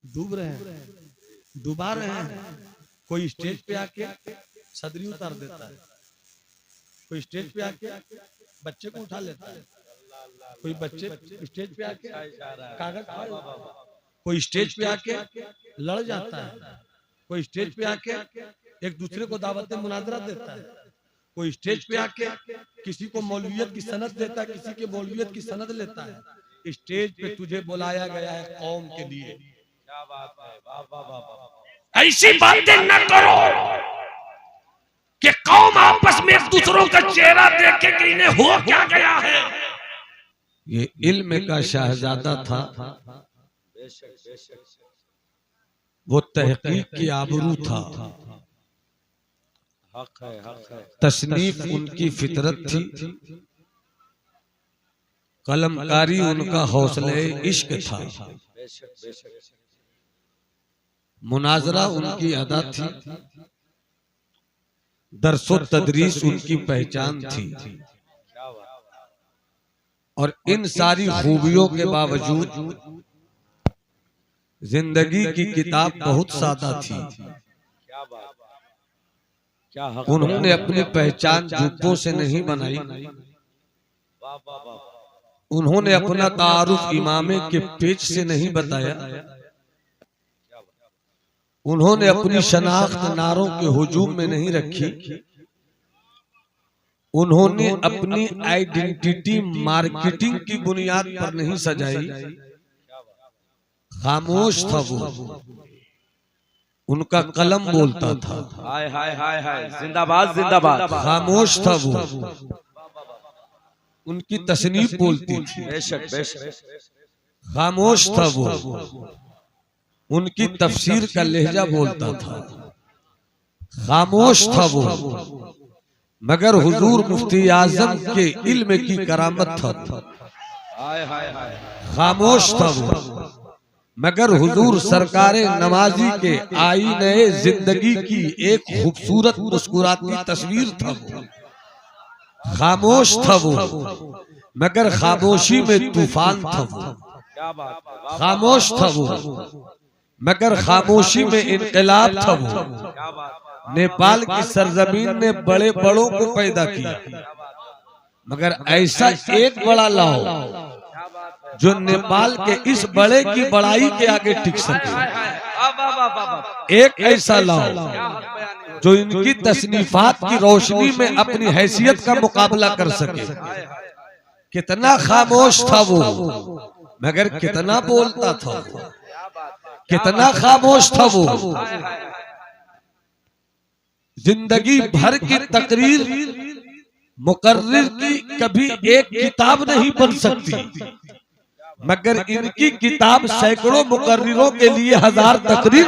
डूब रहे हैं, डुबा रहे हैं। कोई स्टेज पे आके सदरी उतार देता है, कोई स्टेज पे आके बच्चे को उठा लेता है, कोई बच्चे स्टेज पे आके कागज फाड़, कोई स्टेज पे आके लड़ जाता है, कोई स्टेज पे आके एक दूसरे को दावत मुनाजरा देता है, कोई स्टेज पे आके किसी को मौलवियत की सनद देता है, किसी के मौलवियत की सनद लेता है। स्टेज पे तुझे बुलाया गया है कौम के लिए। क्या बात है, वाह वाह वाह वाह। ऐसी बातें न करो कि कौम आपस में एक दूसरों का चेहरा देखे कि इन्हें हो क्या गया है। ये इल्म का शहजादा था, बेशक बेशक, वो तहकीक की आबरू था, हक है हक है। तसनीफ उनकी फितरत थी, कलमकारी उनका हौसले इश्क था, बेशक बेशक, मुनाजरा उनकी अदा थी, दरसो तदरीस उनकी पहचान थी। क्या बात। और इन सारी खूबियों के बावजूद जिंदगी की किताब बहुत सादा थी। क्या बात, क्या हक। उन्होंने अपनी पहचान जुब्बों से नहीं बनाई, वाह वाह वाह। उन्होंने अपना तारुफ इमामे के पेच से नहीं बताया, उन्होंने अपनी शनाख्त नारों के हुजूम में नहीं रखी, उन्होंने अपनी आइडेंटिटी मार्केटिंग की बुनियाद पर नहीं सजाई। खामोश था वो, उनका कलम बोलता था। हाय हाय हाय हाय, जिंदाबाद जिंदाबाद। खामोश था वो, उनकी तसनीफ बोलती थी। बेशक बेशक, खामोश था वो, उनकी तफसीर का लहजा बोलता था। खामोश था वो, मगर हुजूर मुफ्ती आजम के इल्म की करामत था। हाय हाय हाय। खामोश था वो, मगर हुजूर सरकारे नवाजी के आईने जिंदगी की एक खूबसूरत मुस्कुराती तस्वीर था वो। खामोश था वो, मगर खामोशी में तूफान था वो। क्या बात है, खामोश था वो, मगर खामोशी में इनकलाब था वो। क्या बात है। नेपाल की सरजमीन ने बड़े बड़ों को पैदा किया, मगर ऐसा एक बड़ा लाओ जो नेपाल के इस बड़े की बड़ाई के आगे टिक सके। एक ऐसा लाओ जो इनकी तसनीफात की रोशनी में अपनी हैसियत का मुकाबला कर सके। कितना खामोश था वो, मगर कितना बोलता था वो। कितना खामोश था वो, जिंदगी भर की तकरीर मुकर्रिर की कभी एक किताब नहीं बन सकती, मगर इनकी किताब सैकड़ों मुकर्रिरों के लिए 1000 तकरीर।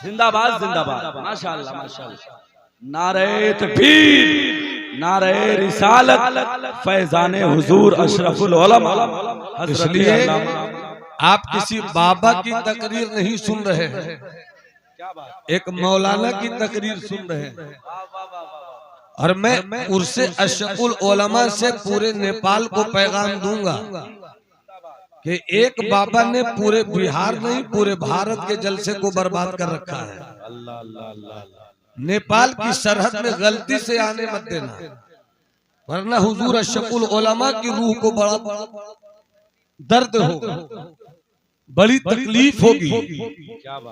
जिंदाबाद जिंदाबाद, माशाअल्लाह माशाअल्लाह। नारे तकबीर, नारे रिसालत, फैजाने हुजूर अशरफुल उलमा। इसलिए आप किसी बाबा की तकरीर नहीं सुन रहे हैं, एक मौलाना की तकरीर सुन रहे हैं। और मैं उर्से अशरफुल उलमा से पूरे नेपाल को पैगाम दूंगा कि एक बाबा ने पूरे बिहार नहीं पूरे भारत के जलसे को बर्बाद कर रखा है। अल्लाह अल्लाह अल्लाह। नेपाल की सरहद में गलती से आने मत देना, वरना हुजूर अशरफुल उलमा की रूह को बड़ा दर्द होगा, बड़ी तकलीफ होगी,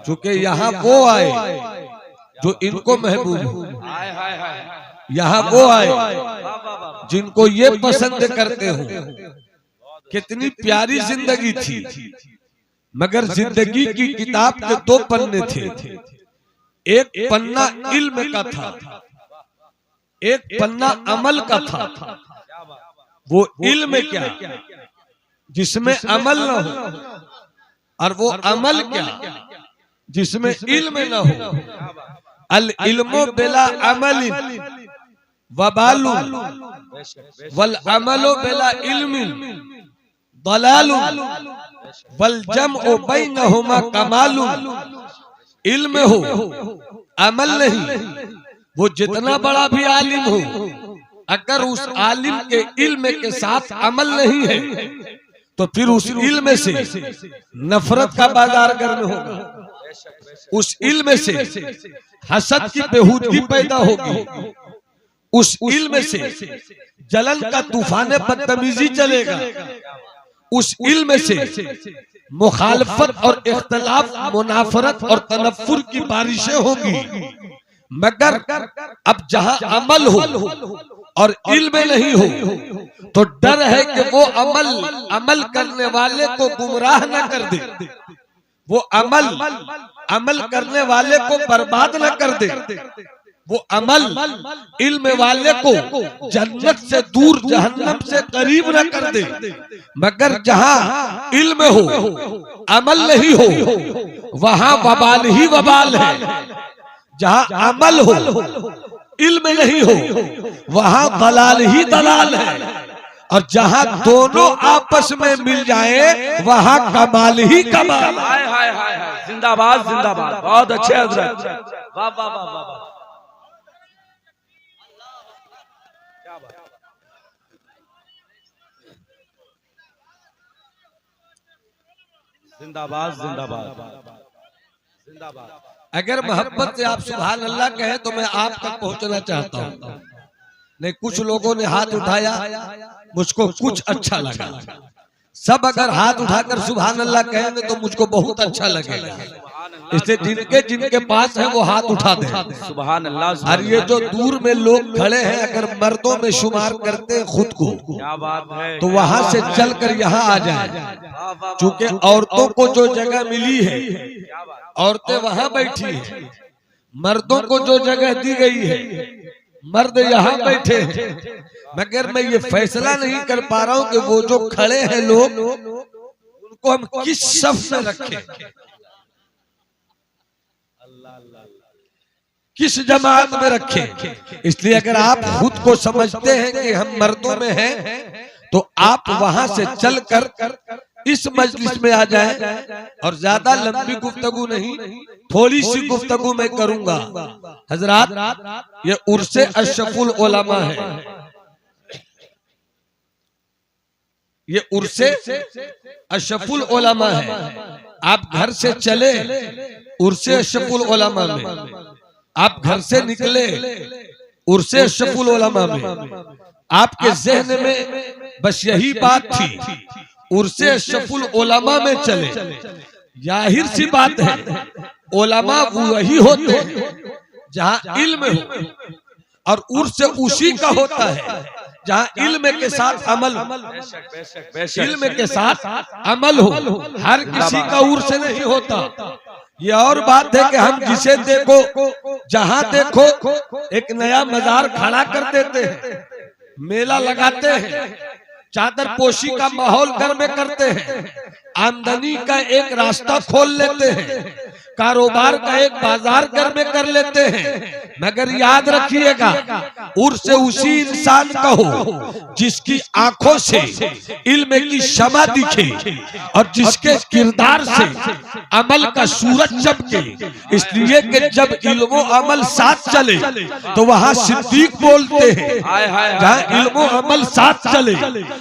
क्योंकि यहाँ वो आए जो इनको महबूब हो, यहाँ वो आए जिनको ये पसंद करते हो। कितनी प्यारी जिंदगी थी, मगर जिंदगी की किताब के 2 पन्ने थे। एक पन्ना इल्म का था, एक पन्ना अमल का था। वो इल्म क्या जिसमें अमल न हो, और वो अमल क्या जिसमें इल्म न हो। अल इल्मो बिला अमल वबालु वल अमलो बिला इल्मिन दलालु वल जमउ बैनहुमा कमालु। इल्म हो अमल नहीं, वो जितना बड़ा भी आलिम हो, अगर उस आलिम के इल्म के साथ अमल नहीं है तो फिर उस इल्म से नफरत का बाजार गर्म होगा, उस इल्म से हसद की बेहूदगी पैदा होगी, उस इल्म से जलन का तूफान बदतमीजी चलेगा, उस इल्म से मुखालफत और इख्तलाफ, मुनाफरत और तनफ्फुर की बारिशें होंगी। मगर अब जहां अमल हो और इल्म नहीं हो तो डर है कि वो अमल करने वाले को गुमराह न कर दे, वो अमल करने वाले को बर्बाद न कर दे, वो अमल इल्म वाले को जन्नत से दूर जहन्नम से करीब न कर दे। मगर जहां इल्म हो अमल नहीं हो वहां वबाल ही वबाल है। जहां अमल हो इल्म नहीं हो वहां दलाल ही दलाल है, और जहां दोनों आपस में मिल जाए वहां कमाल ही कमाल। हाय हाय हाय हाय, जिंदाबाद जिंदाबाद, बहुत अच्छे हजरत, वाह वाह वाह वाह, क्या बात। जिंदाबाद जिंदाबाद जिंदाबाद। अगर मोहब्बत से आप सुभान अल्लाह कहें तो मैं आप तक पहुंचना चाहता हूं। नहीं, कुछ लोगों ने हाथ उठाया, मुझको कुछ अच्छा लगा। सब अगर हाथ उठाकर सुभान अल्लाह कहेंगे तो मुझको बहुत अच्छा लगेगा। इसलिए जिनके पास है वो हाथ उठा दे सुभान अल्लाह। और ये जो दूर में लोग खड़े हैं अगर मर्दों में शुमार करते हैं खुद को, क्या बात है, तो वहां से चलकर यहाँ आ जाए। चूंकि औरतों को जो जगह मिली है औरतें वहां बैठी है, मर्दों को जो जगह दी गई है मर्द यहाँ बैठे हैं। मगर मैं ये फैसला नहीं कर पा रहा हूँ कि वो जो खड़े हैं लोग उनको हम किस सफ में रखें, किस जमात में रखें। इसलिए अगर आप खुद को समझते हैं कि हम मर्दों में हैं तो आप वहां से चलकर इस मजलिस में आ जाएं। और ज्यादा लंबी गुफ्तगू नहीं, थोड़ी सी गुफ्तगू मैं करूंगा। हजरात, ये उर्से अशरफुल उलमा है, ये उर्से अशरफुल उलमा है। आप घर से चले उर्से अशरफुल उलमा में, आप घर से निकले उर्से अशरफुल उलमा में, आपके जहन में बस यही बात थी उर्से अशरफुल उलमा में चले। जाहिर सी बात है उलमा वही होते हैं जहां इल्म हो, और उर्स उसी का होता है जहां इल्म के साथ अमल, इल्म के साथ अमल हो। हर किसी का उर्स नहीं होता। ये और बात है कि हम जिसे देखो जहां देखो एक नया मजार खड़ा कर देते हैं, मेला लगाते हैं, चादर पोशी का माहौल घर में करते हैं, आमदनी का एक रास्ता खोल लेते हैं, कारोबार का एक बाजार घर में कर लेते हैं। मगर याद रखिएगा उर्स उसी इंसान का हो जिसकी आंखों से इल्म की शमा दिखे और जिसके किरदार से अमल का सूरज चमके। इसलिए कि जब इल्म अमल साथ चले तो वहाँ सिद्दीक बोलते हैं, जहाँ इल्म अमल साथ चले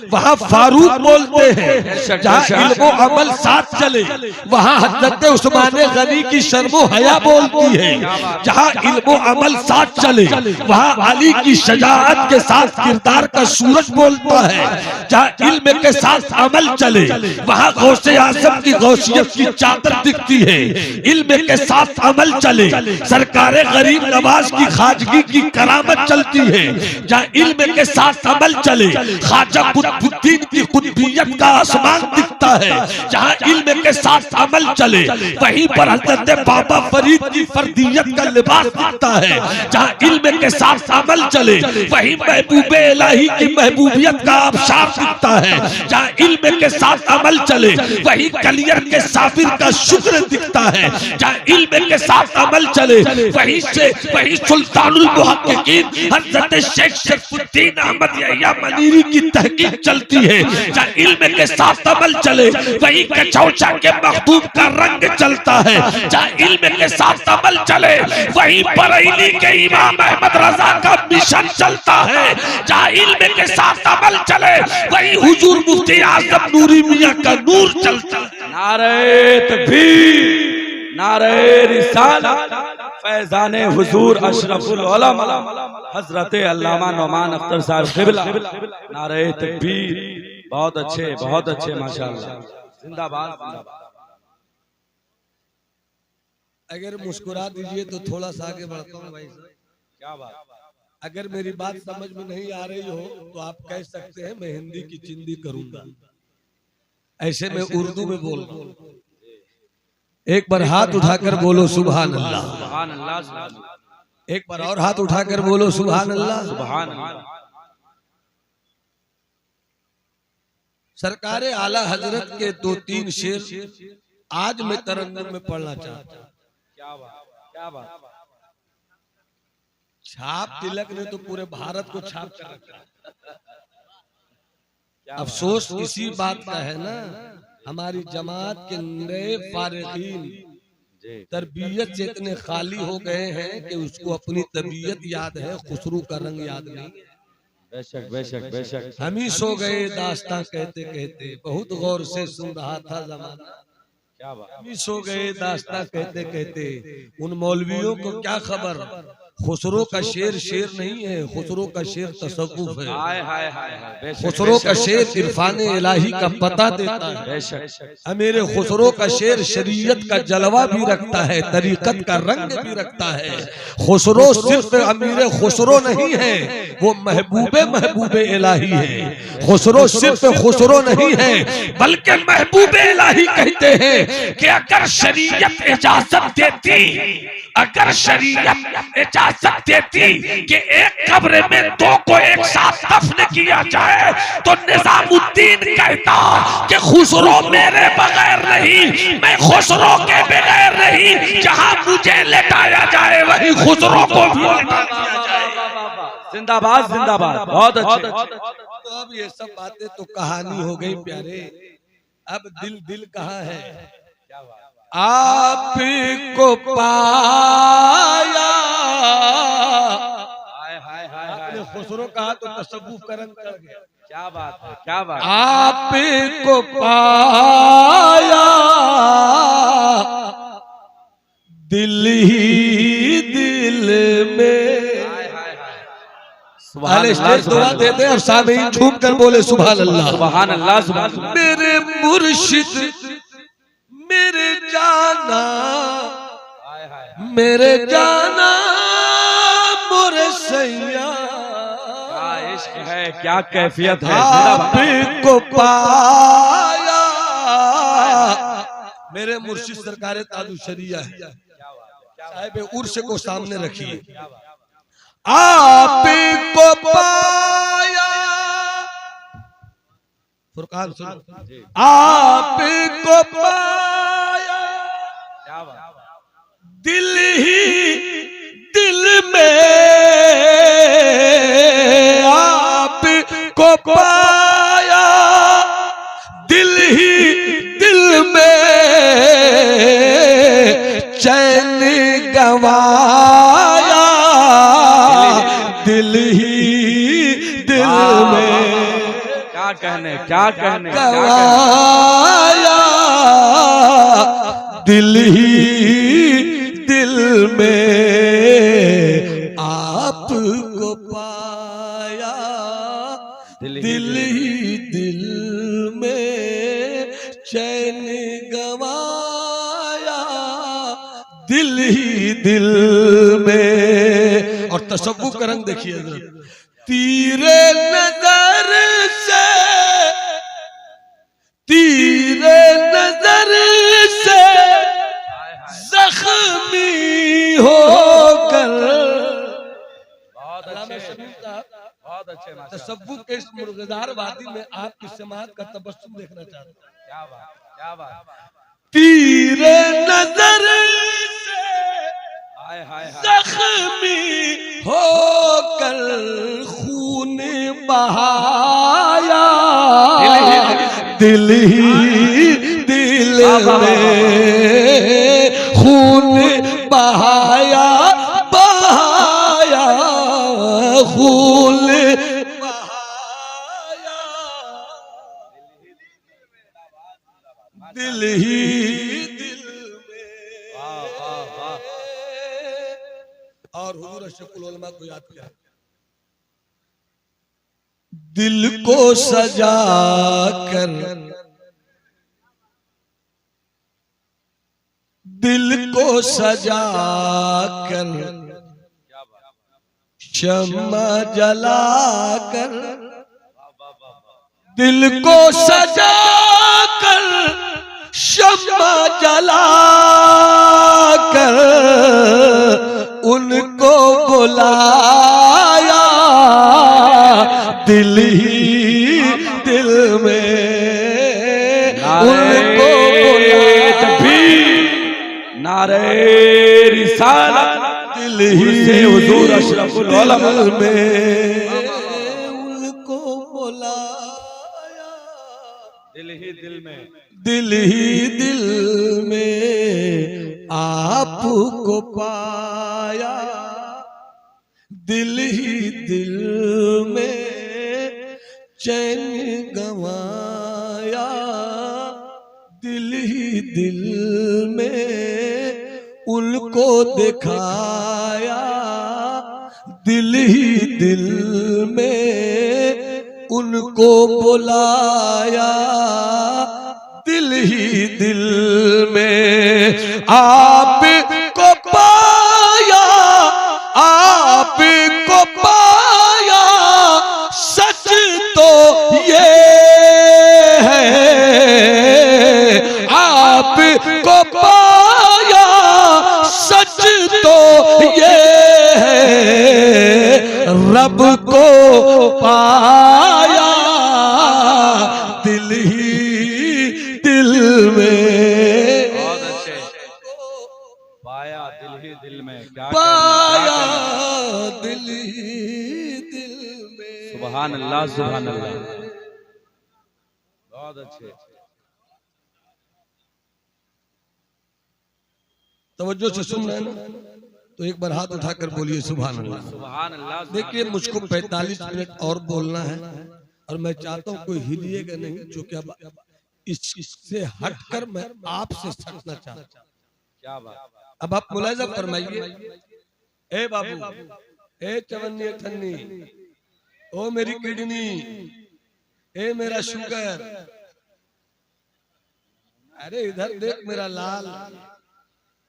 वहाँ फारूक बोलते हैं, जहाँ इल्म अमल साथ चले वहाँ हजरत उस्मान गनी की शर्मो हया बोलती है, जहाँ इल्म अमल साथ चले वहाँ अली की शजाअत के साथ किरदार का सूरज बोलता है, जहाँ इल्म के साथ अमल चले वहाँ गौसे आज़म की गौसियत की चादर दिखती है। इल्म के साथ अमल चले सरकारे गरीब नवाज की खाजगी की करामत चलती है, जहाँ इल्म के साथ अमल चले ख्वाजा कुतुबुद्दीन की कुतुबियत का आसमान दिखता है। जहाँ इल्म के साथ अमल चले वहीं पर हजरत बाबा फरीद की फर्दियत का लिबास दिखता है। जहाँ इल्म के साथ अमल चले वहीं महबूबे इलाही की महबूबियत का आबशार दिखता है। जहाँ इल्म के साथ अमल चले वहीं कलियर के साफिर का शुक्र दिखता है। जहाँ इल्म के साथ अमल चले वहीं सुल्तानुल मुहक्किकीन हजरत शेख शरफुद्दीन अहमद यहया मनीरी की तहकीक चलती है। जहाँ इल्म के साथ अमल चले चले वही कचौचा के मखदूम का रंग चलता है। जहाँ इल्म के साथ अमल चले वही बरेली के इमाम अहमद रजा का मिशन चलता है। जहाँ इल्म के साथ अमल चले वही हुजूर मुफ्ती आजम नूरी मियां का नूर चलता है। नारे तकबीर, नारे रिसालत, फैजाने हुजूर अशरफुल उलमा हजरत अल्लामा नौमान अख्तर साहब क़िबला। नारे तकबीर, बहुत अच्छे माशाअल्लाह, जिंदाबाद जिंदाबाद। अगर मुस्कुरा दीजिए तो थोड़ा सा आगे बढ़ता हूँ भाई साहब। क्या बात। अगर मेरी बात समझ में नहीं आ रही हो तो आप कह सकते हैं मैं हिंदी की चिंदी करूंगा, ऐसे मैं उर्दू में बोल रहा हूं। एक बार हाथ उठाकर बोलो सुभान अल्लाह, सुभान अल्लाह, सुभान अल्लाह। एक बार और हाथ उठाकर बोलो सुभान अल्लाह, सुभान अल्लाह। सरकार आला हजरत के 2-3 शेर आज मैं तरन्नुम में पढ़ना चाहता हूँ। क्या बात, क्या बात। छाप तिलक ने तो पूरे भारत को छाप कर रखा है। अफसोस इसी बात का है ना, हमारी जमात के नए फारिगीन तरबियत से इतने खाली हो गए हैं कि उसको अपनी तबीयत याद है, खुसरू का रंग याद नहीं। बेशक बेशक बेशक। हम ही सो गए दास्तां कहते कहते, बहुत गौर से सुन रहा था जमाना। क्या बात। हम ही सो गए दास्तां कहते कहते, उन मौलवियों को क्या खबर खुसरो का शेर शेर नहीं है, खुसरो का शेर तसव्वुफ है। हाय हाय हाय हाय, बेशक। खुसरो का शेर इरफान इलाही का पता देता है। बेशक। अमीर खुसरो का शेर शरीयत का जलवा भी रखता है, तरीकत का रंग भी रखता है। खुसरो सिर्फ अमीर खुसरो नहीं है, वो महबूबे इलाही है। खुसरो सिर्फ खुसरो नहीं है बल्कि महबूबे इलाही कहते हैं कि अगर शरीयत इजाजत देती, अगर शरीयत इजाजत देती कि एक कब्र में 2 को एक साथ दफन किया जाए तो निजामुद्दीन कहता कि खुसरो मेरे बगैर नहीं, मैं खुसरो के बगैर नहीं, जहां मुझे लेटाया जाए वही खुसरो को भी लेटा दिया जाए। जिंदाबाद जिंदाबाद, बहुत अच्छे। तो अब ये सब बातें तो कहानी हो गई प्यारे, अब दिल कहाँ है? आपको पाया, आपने खुसरो कहा तो तसव्वुफ का रंग चढ़ गया। क्या बात है, क्या बात। आपको पाया दिल ही दिल में। स्टेज दुआ दे दे और सामीन झूम कर बोले सुभान अल्लाह, सुभान अल्लाह, सुभान अल्लाह। मेरे मुर्शिद मेरे जाना, मेरे जाना मोरे सैया, क्या इश्क है, क्या कैफियत है। आपको पाया, मेरे मुर्शिद सरकार ताजु शरिया है, साहिब उर्स को सामने रखिए। आपको पाया, फुरकान सुनो, आपको पाया दिल ही दिल में, आपको पाया दिल ही दिल में, चैन गवाया दिल ही दिल में, क्या कहने गवाया दिल ही दिल में, आपको पाया दिल ही दिल में, चैन गवाया दिल ही दिल में। और तसव्वुफ का रंग देखिए, तीरे नजर से, तीरे नजर से जख्मी होकर, बहुत अच्छे। तसव्वुफ के इस मुर्गदार वादी में आपकी समात का तबस्सुम देखना चाहता हूं। क्या बात, क्या बात। तीरे नजर से जख्मी होकर खून बहाया दिल ही दिल में खून बहाया बहाया खून बहाया दिल ही दिल में। और हुजूर अशरफुल उलमा को याद किया, दिल को सजा कर दिल को सजा कर शम्मा जला कर दिल को सजा कर शम्मा जला कर उनको बुलाया दिल ही दिल में उनको नारे रिसालत दिल ही से हुजूर अशरफुल उलमा में उनको बुलाया दिल ही दिल में दिल ही दिल में आपको पाया दिल ही दिल में चैन गंवाया दिल ही दिल में उनको दिखाया दिल ही दिल में उनको बुलाया दिल ही दिल में आपको पाया आपको पाया सच तो ये है आपको पाया सच तो ये है रब को पाया दिल ही दिल में बहुत अच्छे पाया दिल ही दिल में क्या पाया दिल ही दिल में सुभान अल्लाह सुभान अल्लाह बहुत अच्छे तवज्जो से सुन रहे हैं ना तो एक बार हाथ उठाकर बोलिए सुभान अल्लाह। सुभान अल्लाह देखिए मुझको 45 मिनट और बोलना है और मैं चाहता हूं कोई हिलिएगा नहीं, जो कि अब इससे हटकर मैं आपसे सटना चाहता हूं। क्या बात अब आप मुलाहिजा फरमाइए, ए बाबू, ए चवन्नी ठन्नी, ओ मेरी किडनी, ए मेरा शुगर, अरे इधर देख मेरा लाल,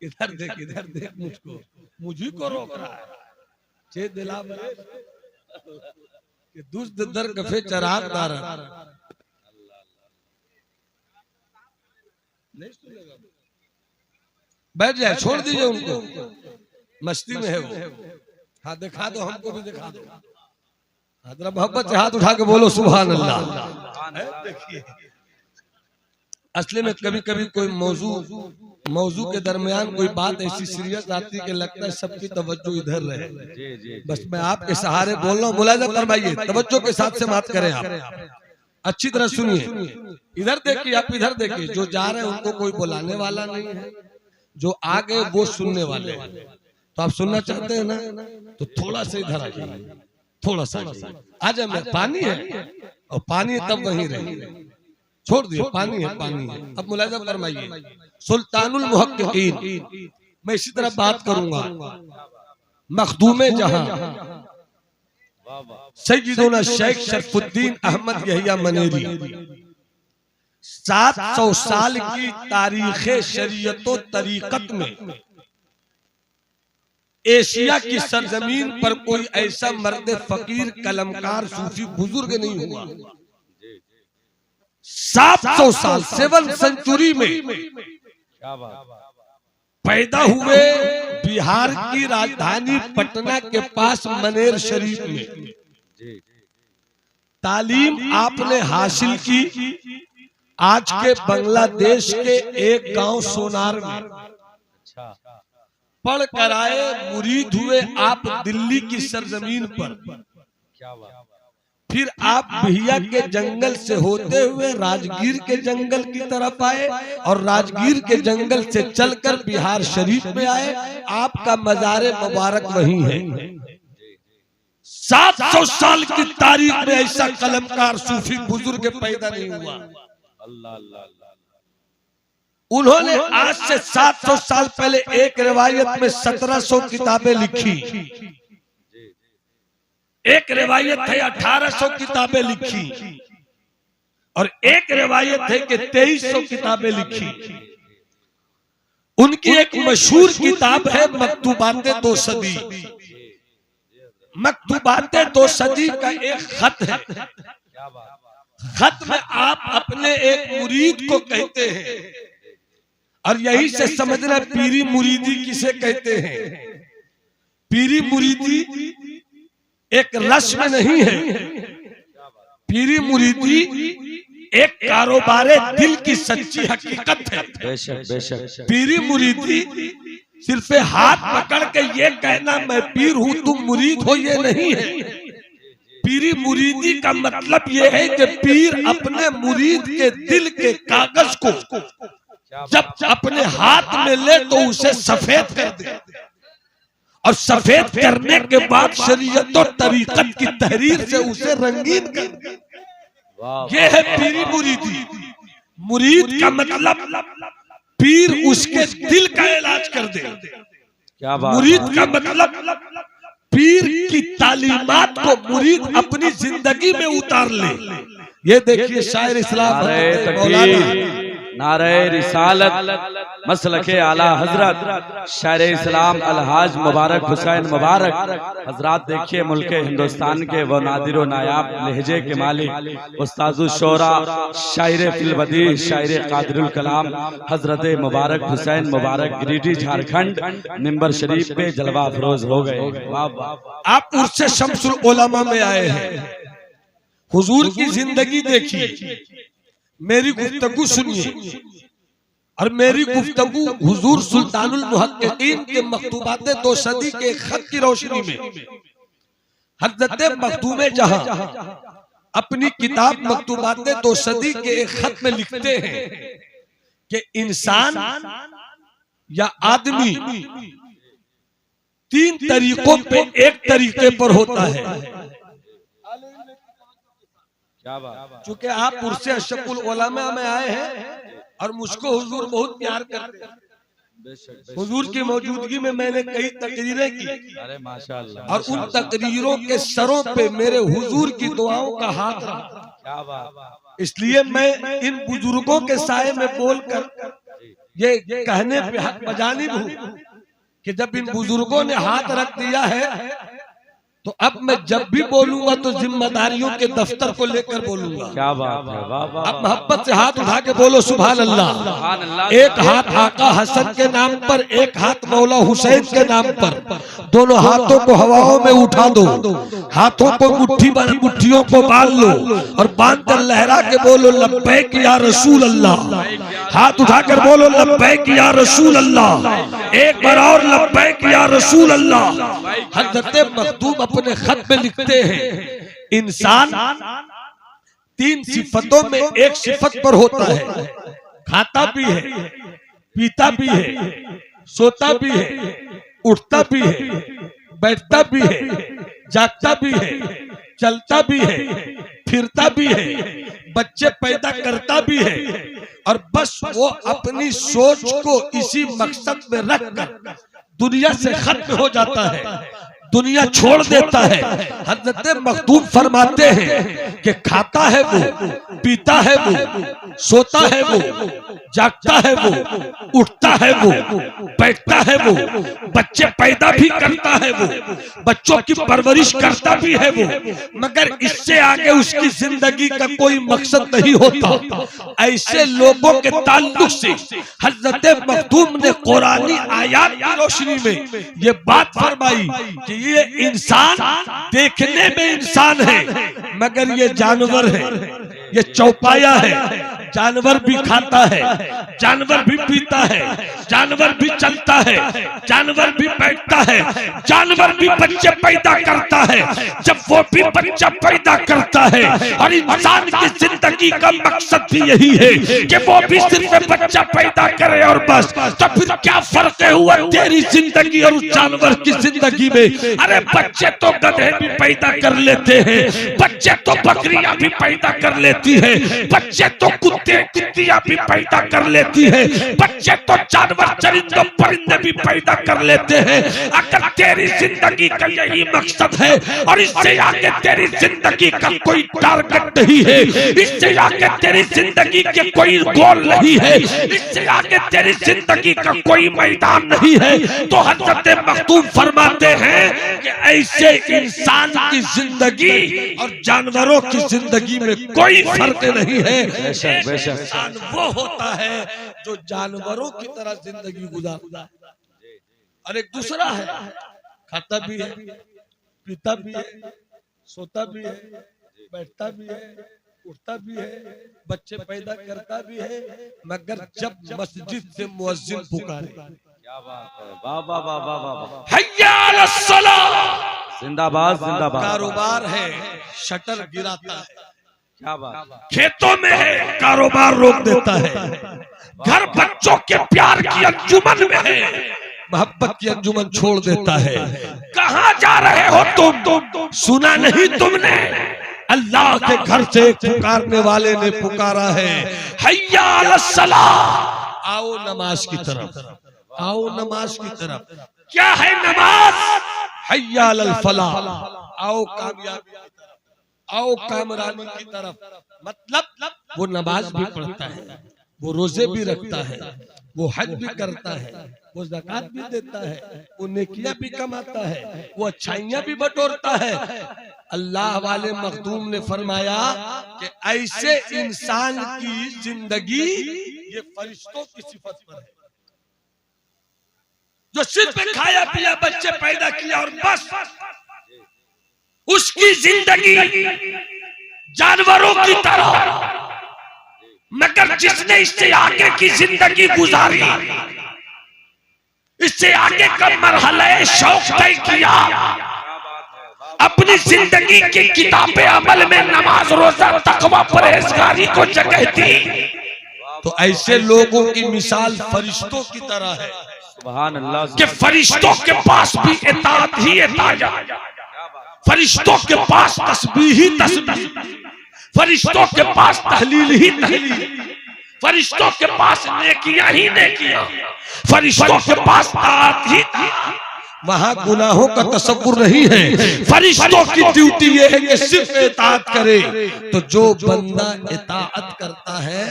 इधर देख मुझको, मुझी को रोक रहा है चे दिला कि दुष्ट दर कफे चराग दार बैठ जाए, छोड़ दीजिए उनको, मस्ती में है वो। हाँ दिखा दो, हमको भी दिखा दो, जरा मोहब्बत से हाथ उठा के बोलो सुभान अल्लाह। देखिए असली में कभी कभी कोई मौजू के दरमियान कोई बात ऐसी सीरियस आती है कि लगता है सबकी तवज्जो इधर रहे। बस मैं आपके सहारे बोल रहा हूँ, मुलाहिजा फरमाइए, तवज्जो के साथ से बात करें आप, अच्छी तरह सुनिए, इधर देखिए, आप इधर देखिए, जो जा रहे हैं उनको कोई बुलाने वाला नहीं है, जो आ गए वो सुनने वाले हैं। तो आप सुनना चाहते हैं ना, तो थोड़ा सा इधर आ जाइए, थोड़ा सा आ जाए। पानी है और पानी तब वहीं रहे, छोड़ दिए, पानी है पानी है। अब मुलाहिजा फरमाइए, सुल्तानुल मुहक्किकीन, मैं इसी तरह बात करूंगा, मखदूमे जहां सैयदुना शेख शरफुद्दीन अहमद यहिया मनेरी 700 साल की तारीख शरीयत तरीकत में एशिया की सरजमीन पर कोई ऐसा मर्द फकीर कलमकार सूफी बुजुर्ग नहीं हुआ। 700 साल 7 सेंचुरी में पैदा हुए बिहार की राजधानी पटना के पास मनेर शरीफ में। तालीम आपने हासिल की आज के बांग्लादेश के एक गांव सोनार में, पढ़ कर आए, मुरीद हुए आप दिल्ली की सरजमीन पर। फिर आप बिहिया के जंगल से होते हुए राजगीर के जंगल की तरफ आए और राजगीर के जंगल से चलकर बिहार शरीफ में आए। आपका मज़ार मुबारक वहीं है। 700 साल की तारीख में ऐसा कलमकार सूफी बुजुर्ग पैदा नहीं हुआ। उन्होंने आज से 700 साल पहले एक रिवायत में 1700 किताबें लिखी, एक रिवायत है 1800 किताबें लिखी और एक रिवायत है कि 2300 किताबें लिखी। उनकी एक मशहूर किताब है मकतूबात दो सदी। मकतूबात दो सदी का एक खत है। खत में आप अपने एक मुरीद को कहते हैं, और यही से समझना पीरी मुरीदी किसे कहते हैं। पीरी मुरीदी एक रस्म नहीं है, पीरी मुरीदी एक कारोबारे दिल की सच्ची हकीकत है। बेशक बेशक। पीरी मुरीदी सिर्फ हाथ पकड़ के ये कहना मैं पीर हूं तुम मुरीद हो, ये नहीं है। पीरी मुरीदी का मतलब ये है कि पीर अपने मुरीद के दिल के कागज को जब अपने हाथ में ले तो उसे सफेद कर दे, और सफेद करने के बाद शरीयत और तरीकत की तहरीर से उसे रंगीन कर दे। ये है पीरी मुरीदी। मुरीद का मतलब पीर उसके दिल का इलाज कर दे। क्या बात। मुरीद का मतलब पीर की तालीमात को मुरीद अपनी जिंदगी में उतार ले। ये देखिए शायर इस्लाम मौलाना नारे रिसालत मसलके आला हजरत शायर इस्लाम अलहाज मुबारक हुसैन मुबारक हजरात। देखिए मुल्क हिंदुस्तान के वो नादिर नायाब लहजे के मालिक उस्ताजुल शोरा शायर फिलबदी शायर कादिरुल कलाम हजरत मुबारक हुसैन मुबारक गिरिडीह झारखंड मिंबर शरीफ पे जलवा अफरोज हो गए। आप उर्से शम्सुल उलमा में आए हैं, हुजूर की जिंदगी देखिए, मेरी गुफ्तगू सुनिए, और मेरी गुफ्तगू हुजूर सुल्तानुल मुहक्किकीन के मकतूबात दो सदी के खत की रोशनी में। हज़रत मखदूम जहां अपनी किताब मकतूबात दो सदी के एक खत में लिखते हैं कि इंसान या आदमी 3 तरीकों पे एक तरीके पर होता है। चूंकि आप उर्से अशरफुल उलमा में आए हैं और मुझको हुजूर बहुत प्यार करते हैं। हुजूर की मौजूदगी में मैंने कई तकरीरें की, अरे माशाअल्लाह, और उन तकरीरों के सरों पे मेरे हुजूर की दुआओं का हाथ रहा। क्या बात। इसलिए मैं इन बुजुर्गों के साए में बोलकर ये कहने पे हक बजानिब हूँ कि जब इन बुजुर्गों ने हाथ रख दिया है तो अब मैं जब भी बोलूंगा तो जिम्मेदारियों के दफ्तर को लेकर बोलूंगा। क्या बात है। वाह वाह। अब मोहब्बत से हाथ उठा के बोलो सुभान अल्लाह। एक हाथ आका हसन के नाम पर, एक हाथ मौला हुसैन के नाम पर। दोनों हाथों को हवाओं में उठा दो, हाथों को मुट्ठियों को बांध लो और बांध कर लहरा के बोलो लब्बैक या रसूल अल्लाह। हाथ उठाकर बोलो लब्बैक या रसूल अल्लाह। एक बार और लब्बैक या रसूल अल्लाह। हज़रत मखदूम अपने खत में लिखते हैं इंसान 3 सिफतों में एक सिफत पर होता है। खाता भी है, पीता भी है, सोता भी है, उठता भी है, बैठता भी है, जागता भी है, चलता भी है, फिरता भी है, बच्चे पैदा करता भी है, और बस वो अपनी सोच को इसी मकसद में रखकर दुनिया से खत्म हो जाता है, दुनिया छोड़ देता है। हज़रत मखदूम फरमाते हैं कि खाता है वो, पीता है वो, सोता है वो, जागता है वो, उठता है वो, बैठता है वो, बच्चे पैदा भी करता है वो, बच्चों की परवरिश करता भी है वो, मगर इससे आगे उसकी जिंदगी का कोई मकसद नहीं होता। ऐसे लोगों के ताल्लुक से हज़रत मखदूम ने कुरानी आयात की रोशनी में ये बात फरमाई कि ये इंसान देखने में इंसान है मगर ये जानवर है, ये चौपाया है। जानवर भी खाता है, जानवर भी पीता है, जानवर भी चलता है, जानवर भी बैठता है, जानवर भी बच्चे पैदा करता है। जब वो भी बच्चा पैदा करता है और इंसान की जिंदगी का मकसद भी यही है कि वो भी सिर्फ बच्चा पैदा करे और बस, तो फिर क्या फर्क हुआ तेरी जिंदगी और उस जानवर की जिंदगी में? अरे बच्चे तो गधे भी पैदा कर लेते हैं, बच्चे तो बकरियां भी पैदा कर लेती है, बच्चे तो कुत्ते कुत्तियां भी पैदा कर लेती है, बच्चे तो जानवर चरिंदों परिंदे भी पैदा कर लेते हैं। अगर तेरी जिंदगी का यही मकसद है और इससे आगे तेरी जिंदगी का कोई टारगेट नहीं है, इससे आगे तेरी जिंदगी के कोई गोल नहीं है, इससे आगे तेरी जिंदगी का कोई मैदान नहीं है, तो हज़रत मखदूम फरमाते हैं कि ऐसे इंसान की जिंदगी और जानवरों की जिंदगी में कोई फर्क नहीं है। इंसान वो होता है जो जानवरों की तरह जिंदगी गुजारता है, और एक दूसरा है खाता भी है, पीता भी है, सोता भी है, बैठता भी है, उठता भी है, बच्चे पैदा करता भी है, मगर जब मस्जिद से मुअज्जिन पुकारे, क्या बात है, वाह वाह वाह वाह वाह, हय्या अलस सलाह, जिंदाबाद जिंदाबाद, कारोबार है शटर गिराता है, क्या बात, खेतों में है कारोबार रोक देता है, घर बच्चों के प्यार की अंजुमन में है मोहब्बत की अंजुमन छोड़ देता है। कहाँ जा रहे हो तुम? सुना नहीं तुमने? अल्लाह के घर से पुकारने वाले ने पुकारा है, हय्या अलस सलाह, आओ नमाज की तरफ, आओ नमाज की तरफ। क्या है नमाज? हय्या अलल फलाह, आओ कामयाबी की तरफ, आओ कामरानी की तरफ। मतलब वो नमाज भी पढ़ता है, वो रोजे भी रखता है, वो हज भी करता है, वो ज़कात भी देता है, वो नेकियां भी कमाता है, वो अच्छाइयां भी बटोरता है। अल्लाह वाले मखदूम ने फरमाया कि ऐसे इंसान की जिंदगी ये फरिश्तों की सिफत पर है, जो सिर्फ खाया पिया बच्चे पैदा किया और बस, उसकी जिंदगी जानवरों की तरह, मगर जिसने इससे आगे की जिंदगी गुजारी, इससे आगे का मरहला शौक तय किया, अपनी जिंदगी की किताबे अमल में नमाज रोजा तकवा परहेजगारी को जगह दी, तो ऐसे लोगों की मिसाल फरिश्तों की तरह है। सुभान अल्लाह, कि फरिश्तों के पास भी इताअत ही इताअत, फरिश्तों के पास तस्बीह ही तस्बीह, फरिश्तों के पास तहलील ही तहलील, फरिश्तों के पास नेकियां ही नेकियां, फरिश्तों के पास ताअत ही ताअत। वहां गुनाहों का तसव्वुर नहीं है, फरिश्तों की ड्यूटी ये है कि सिर्फ इताअत करे। तो जो बंदा इताअत करता है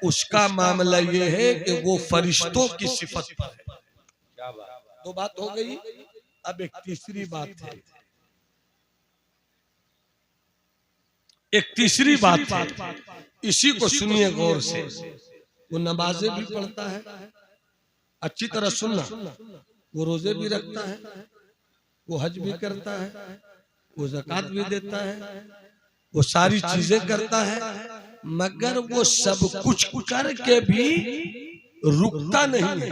उसका मामला ये है कि वो फरिश्तों की सिफत पर है। दो बात हो गई, अब एक तीसरी बात है, एक तीसरी बात है, इसी को सुनिए गौर से। वो नमाजें भी पढ़ता है, अच्छी तरह सुनना, वो रोजे भी रखता है, वो हज भी करता है, वो ज़कात भी देता है, वो सारी चीजें करता है, मगर वो सब कुछ करके भी रुकता नहीं है।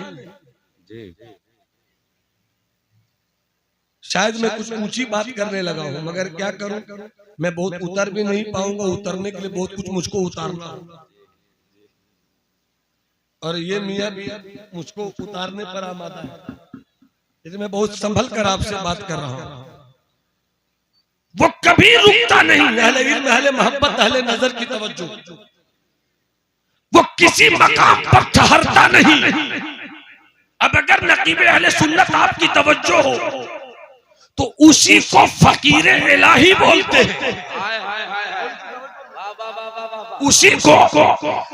शायद मैं कुछ ऊंची बात करने लगा हूं, मगर क्या करूं, मैं बहुत उतर भी नहीं पाऊंगा, उतरने के लिए बहुत कुछ मुझको उतारना होगा, और ये मियां भी मुझको उतारने पर आमादा है, इसलिए मैं बहुत संभल कर आपसे बात कर रहा हूं। वो कभी रुकता नहीं, अहले इल्म, अहले मोहब्बत, अहले नजर की तवज्जो, वो किसी मकाम पर ठहरता नहीं। अब अगर नकीब अहले सुन्नत आपकी तवज्जो हो तो उसी को फकीर इलाही बोलते हैं, उसी को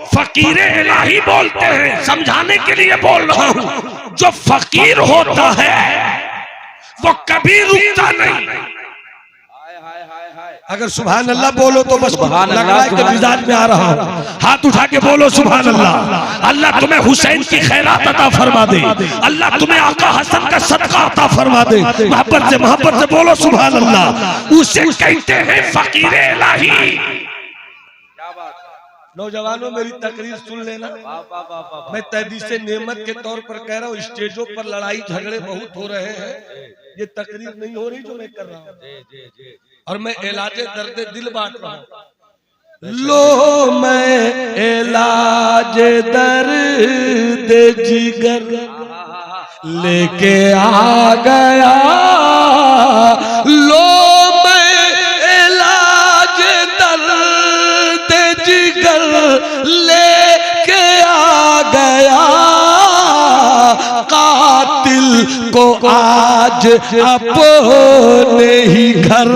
फकीर इलाही बोलते हैं। समझाने के लिए बोल रहा हूं, जो फकीर होता है वो कभी रुकता नहीं। अगर सुभान अल्लाह बोलो तो बस लगराई के मिजाज में आ रहा हूं, हाथ उठा के बोलो सुभान अल्लाह। अल्लाह तुम्हें हुसैन की खैरात अता फरमा दे, अल्लाह तुम्हें आका हसन का सदका अता फरमा दे। मोहब्बत से बोलो सुभान अल्लाह। उसे कहते हैं फकीर इलाही। नौजवानों मेरी तकरीर सुन लेना। मैं तहदीसे नेमत के तौर पर कह रहा हूँ, स्टेजों पर लड़ाई झगड़े बहुत हो रहे हैं, ये तकरीर नहीं हो रही जो मैं कर रहा हूँ। और मैं इलाजे दर्द दिल बांट रहा हूँ। लो मैं इलाज दर्द जिगर लेके आ गया, लो मैं इलाज दर्द जिगर लेके आ गया, कातिल को आज अपने ही घर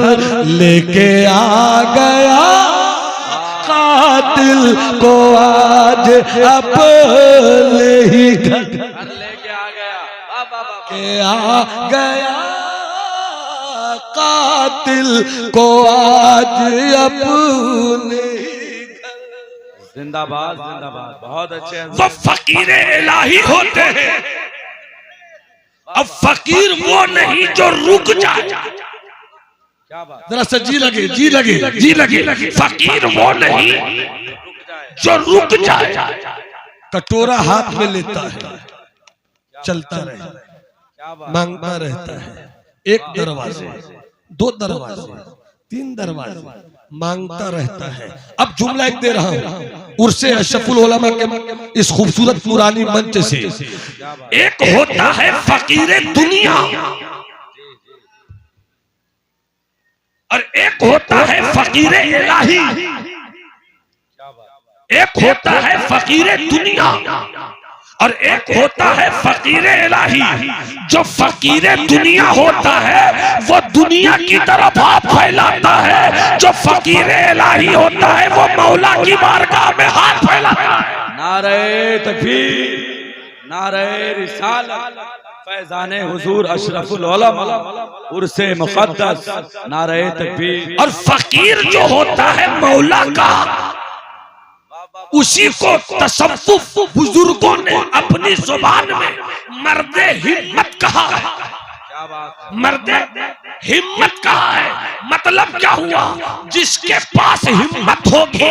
लेके आ गया, कातिल को आज अपने ही घर लेके आ गया, के आ गया, कातिल को आज अपने ही घर। जिंदाबाद जिंदाबाद, बहुत अच्छे। वो फकीर इलाही होते हैं। अब फकीर वो नहीं जो रुक जाए, क्या बात, जरा सा जी लगे जी लगे जी लगे। फकीर वो नहीं जो रुक जाए, कटोरा हाथ में लेता है, चलता रहे, क्या बात, मांगता रहता है, एक दरवाजे, दो दरवाजे, तीन दरवाजे, मांगता रहता है। अब जुमला एक दे रहा हूँ उर्से अशरफुल उलमा के इस खूबसूरत नूरानी मंच से। एक होता है फकीर दुनिया और एक होता है फकीर इलाही। एक होता है फकीर दुनिया और एक होता है फकीर इलाही। जो फकीर दुनिया होता है वो दुनिया की तरफ हाथ फैलाता है, जो फकीर इलाही होता है वो मौला की बारगाह में हाथ फैलाता है। नारे तकबीर, नारे रिसालत, फैजाने हुजूर अशरफुल उलमा, उर्से मुक़द्दस, नारे तकबीर। और फकीर जो होता है मौला का, उसी को तसव्वुफ बुजुर्गों ने अपनी जुबान में मर्दे हिम्मत कहा है। क्या बात है, मर्दे हिम्मत कहा है। मतलब क्या हुआ, जिसके पास हिम्मत होगी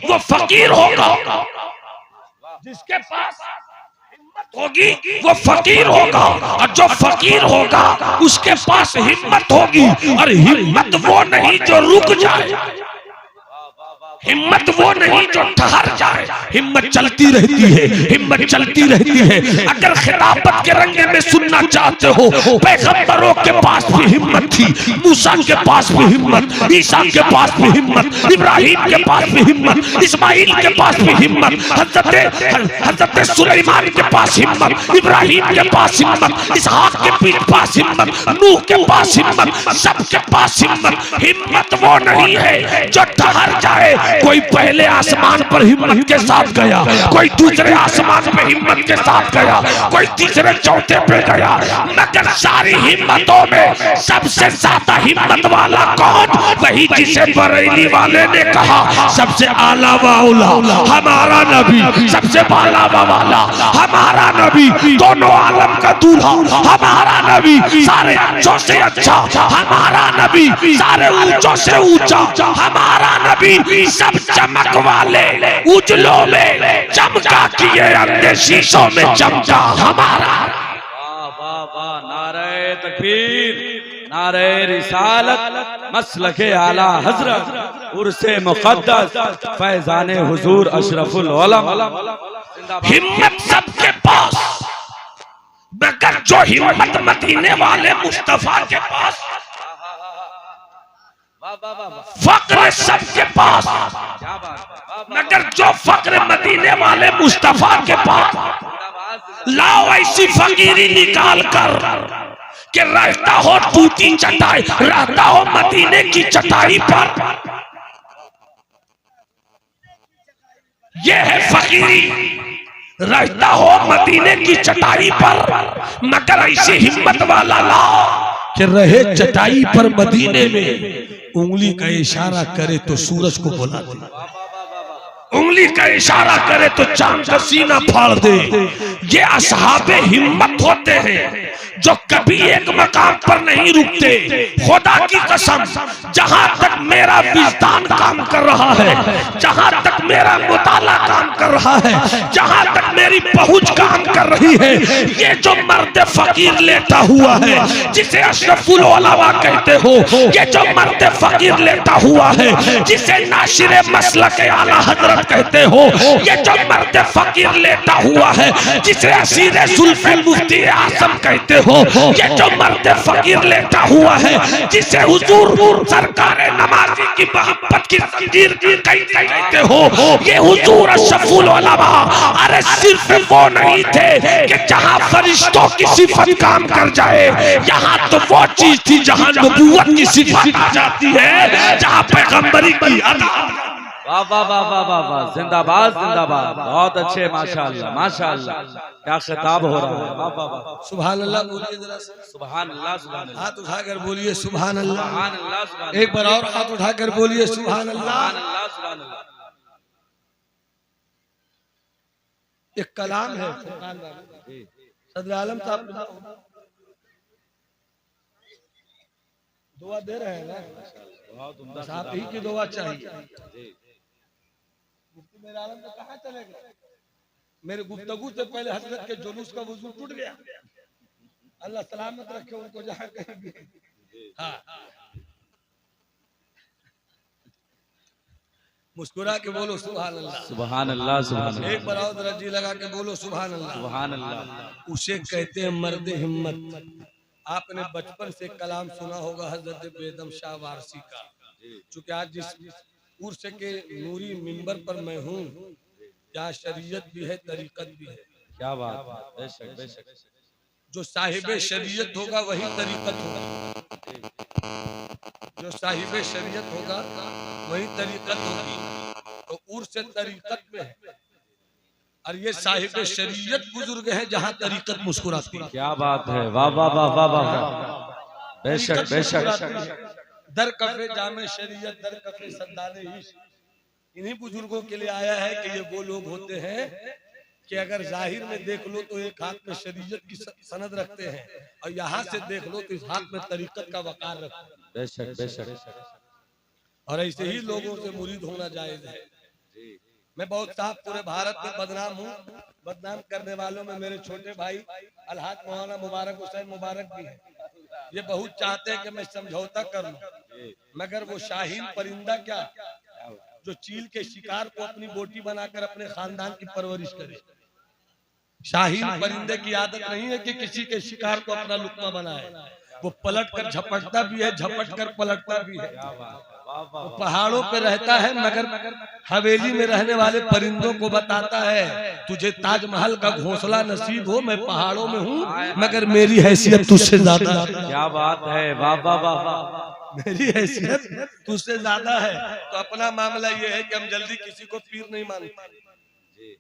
वो फकीर होगा, जिसके पास हिम्मत होगी वो फकीर होगा, और जो फकीर होगा उसके पास हिम्मत होगी। और हिम्मत वो नहीं जो रुक जाए, हिम्मत वो नहीं जो ठहर जाए, हिम्मत चलती रहती है, हिम्मत चलती रहती है। अगर खिताबत के रंगे में सुनना चाहते हो, पैगंबरों के पास भी हिम्मत थी, मूसा के पास भी हिम्मत, ईसा के पास भी हिम्मत, इब्राहिम के पास भी हिम्मत, इस्माइल के पास भी हिम्मत, हजरत सुलेमान के पास हिम्मत, इब्राहिम के पास हिम्मत, इसहाक के पास हिम्मत, नूह के पास हिम्मत, सबके पास हिम्मत। हिम्मत वो नहीं है जो ठहर जाए। कोई पहले आसमान पर हिम्मत के साथ गया, कोई दूसरे आसमान पे हिम्मत के साथ गया, कोई तीसरे चौथे पे गया, मगर सारी हिम्मतों में सबसे ज्यादा हिम्मत वाला कौन? वही जिसे बरेली वाले ने कहा सबसे आला वाला हमारा नबी, सबसे बाला वाला हमारा नबी, दोनों आलम का दूल्हा हमारा नबी, सारे अच्छों से अच्छा हमारा नबी, सारे ऊंचों से ऊंचा हमारा नबी, सब चमक वाले उजलों में चमका किए अंधे शीशों में चमका हमारा। वाह वाह वाह, नारे तकबीर, नारे रिसालत, मसलके आला हजरत, उर्से मुक़द्दस, फैजाने हुजूर अशरफुल उलमा। हिम्मत सबके पास, मगर जो हिम्मत मदीने वाले मुस्तफा के पास, फक्र सबके पास, मगर जो फक्र मदीने वाले मुस्तफा के पास। लाओ ऐसी फकीरी निकाल कर कि रहता हो टूटी चटाई, रहता हो मदीने की चटाई पर। यह है फकीरी, रहता हो मदीने की चटाई पर, मगर ऐसी हिम्मत वाला लाओ कि रहे चटाई पर मदीने में, उंगली का इशारा करे तो सूरज को बुला दे, उंगली का इशारा करे तो चांद का सीना फाड़ दे। ये असहाबे हिम्मत होते हैं जो कभी एक मकाम पर नहीं रुकते। खुदा की कसम, जहां तक मेरा विजदान काम कर रहा है, जहां तक मेरा मुताला काम कर रहा है, जहां तक मेरी पहुंच काम कर रही है, ये जो मर्द फकीर लेटा हुआ है जिसे अशरफुल उलमा कहते हो, ये जो मर्द फकीर लेटा हुआ है जिसे नाशिर मसलक आला हजरत कहते हो, ये जो मर्द फकीर लेटा हुआ है जिसे असीर जुल्फ़े मुफ्ती आज़म कहते हो, ये जो मर्द फकीर लेटा हुआ है जिसे हुजूर सरकार नमाजी की मोहब्बत की जंजीर कहते हो, ये हुजूर अशरफुल उलमा अरे सिर्फ वो नहीं थे कि जहां फरिश्तों की सिफत काम कर जाए, यहाँ तो वो चीज थी जहां नबूवत की सिफत आ जाती है, जहां पैगंबरी की अदा। वाह वाह वाह वाह वाह वाह, जिंदाबाद जिंदाबाद, बहुत अच्छे, माशाअल्लाह माशाअल्लाह, क्या खिताब हो रहा है। वाह वाह वाह, सुभान अल्लाह बोलिए जरा, सुभान अल्लाह सुभान अल्लाह, हाथ उठाकर बोलिए सुभान अल्लाह, सुभान अल्लाह सुभान एक बार और हाथ उठाकर बोलिए सुभान अल्लाह। अल्लाह सुभान अल्लाह। एक कलाम है सदर आलम साहब, दुआ दे रहे हैं ना, बस आप ही की दुआ चाहिए। मेरा आलम तो कहाँ चले गए, मेरे गुफ्तगू से पहले हजरत के जुलूस का वजू टूट गया, अल्लाह सलामत रखे उनको जहाँ कहीं भी। हाँ, मुस्कुरा के बोलो सुभान अल्लाह, सुभान अल्लाह सुभान अल्लाह, एक बार और जरा जी लगा के बोलो सुभान अल्लाह, सुभान अल्लाह। उसे कहते हैं मर्द हिम्मत। आपने बचपन से कलाम सुना होगा हजरत बेदम शाह वारसी का, चूंकि आज जिस उर्स के नूरी मिंबर पर मैं हूँ, क्या शरीयत भी है तरीकत भी है। क्या बात, बेशक बेशक, जो साहिब शरीयत होगा वही तरीकत होगा, जो साहिब शरीयत होगा वही तरीकत होगी, तो उर्स तरीकत में है, और ये साहिब शरीयत बुजुर्ग है जहाँ तरीकत मुस्कुराती है। क्या बात है, वाह वाह वाह वाह वाह, बेशक बेशक। दर कफे जामे शरीयत दर कफे सद्दाने इश्क, इन्हीं बुजुर्गों के लिए आया है कि ये वो लोग होते हैं कि अगर जाहिर में देख लो तो एक हाथ में शरीयत की सनद रखते हैं, और यहाँ से देख लो तो इस हाथ में तरीकत का वकार रखते हैं। बेशक बेशक, और ऐसे ही लोगों से मुरीद होना जायज है। मैं बहुत साफ पूरे भारत में बदनाम हूँ, बदनाम करने वालों में मेरे छोटे भाई अलहाज मौलाना मुबारक हुसैन मुबारक भी है। ये बहुत चाहते हैं कि मैं समझौता कर लूं, मगर वो शाहीन परिंदा क्या जो चील के शिकार को अपनी बोटी बनाकर अपने खानदान की परवरिश करे। शाहीन परिंदे की आदत नहीं है कि किसी के शिकार को अपना लुकमा बनाए, वो पलट कर झपटता भी है, झपट कर पलटता भी है। वो पहाड़ों पे रहता है मगर हवेली में रहने वाले परिंदों को बताता है तुझे ताजमहल का घोंसला नसीब हो, मैं पहाड़ों में हूँ मगर मेरी हैसियत तुझसे ज्यादा है। क्या बात है, वाह वाह वाह, मेरी हैसियत तुझसे ज्यादा है। तो अपना मामला ये है कि हम जल्दी किसी को पीर नहीं मानते,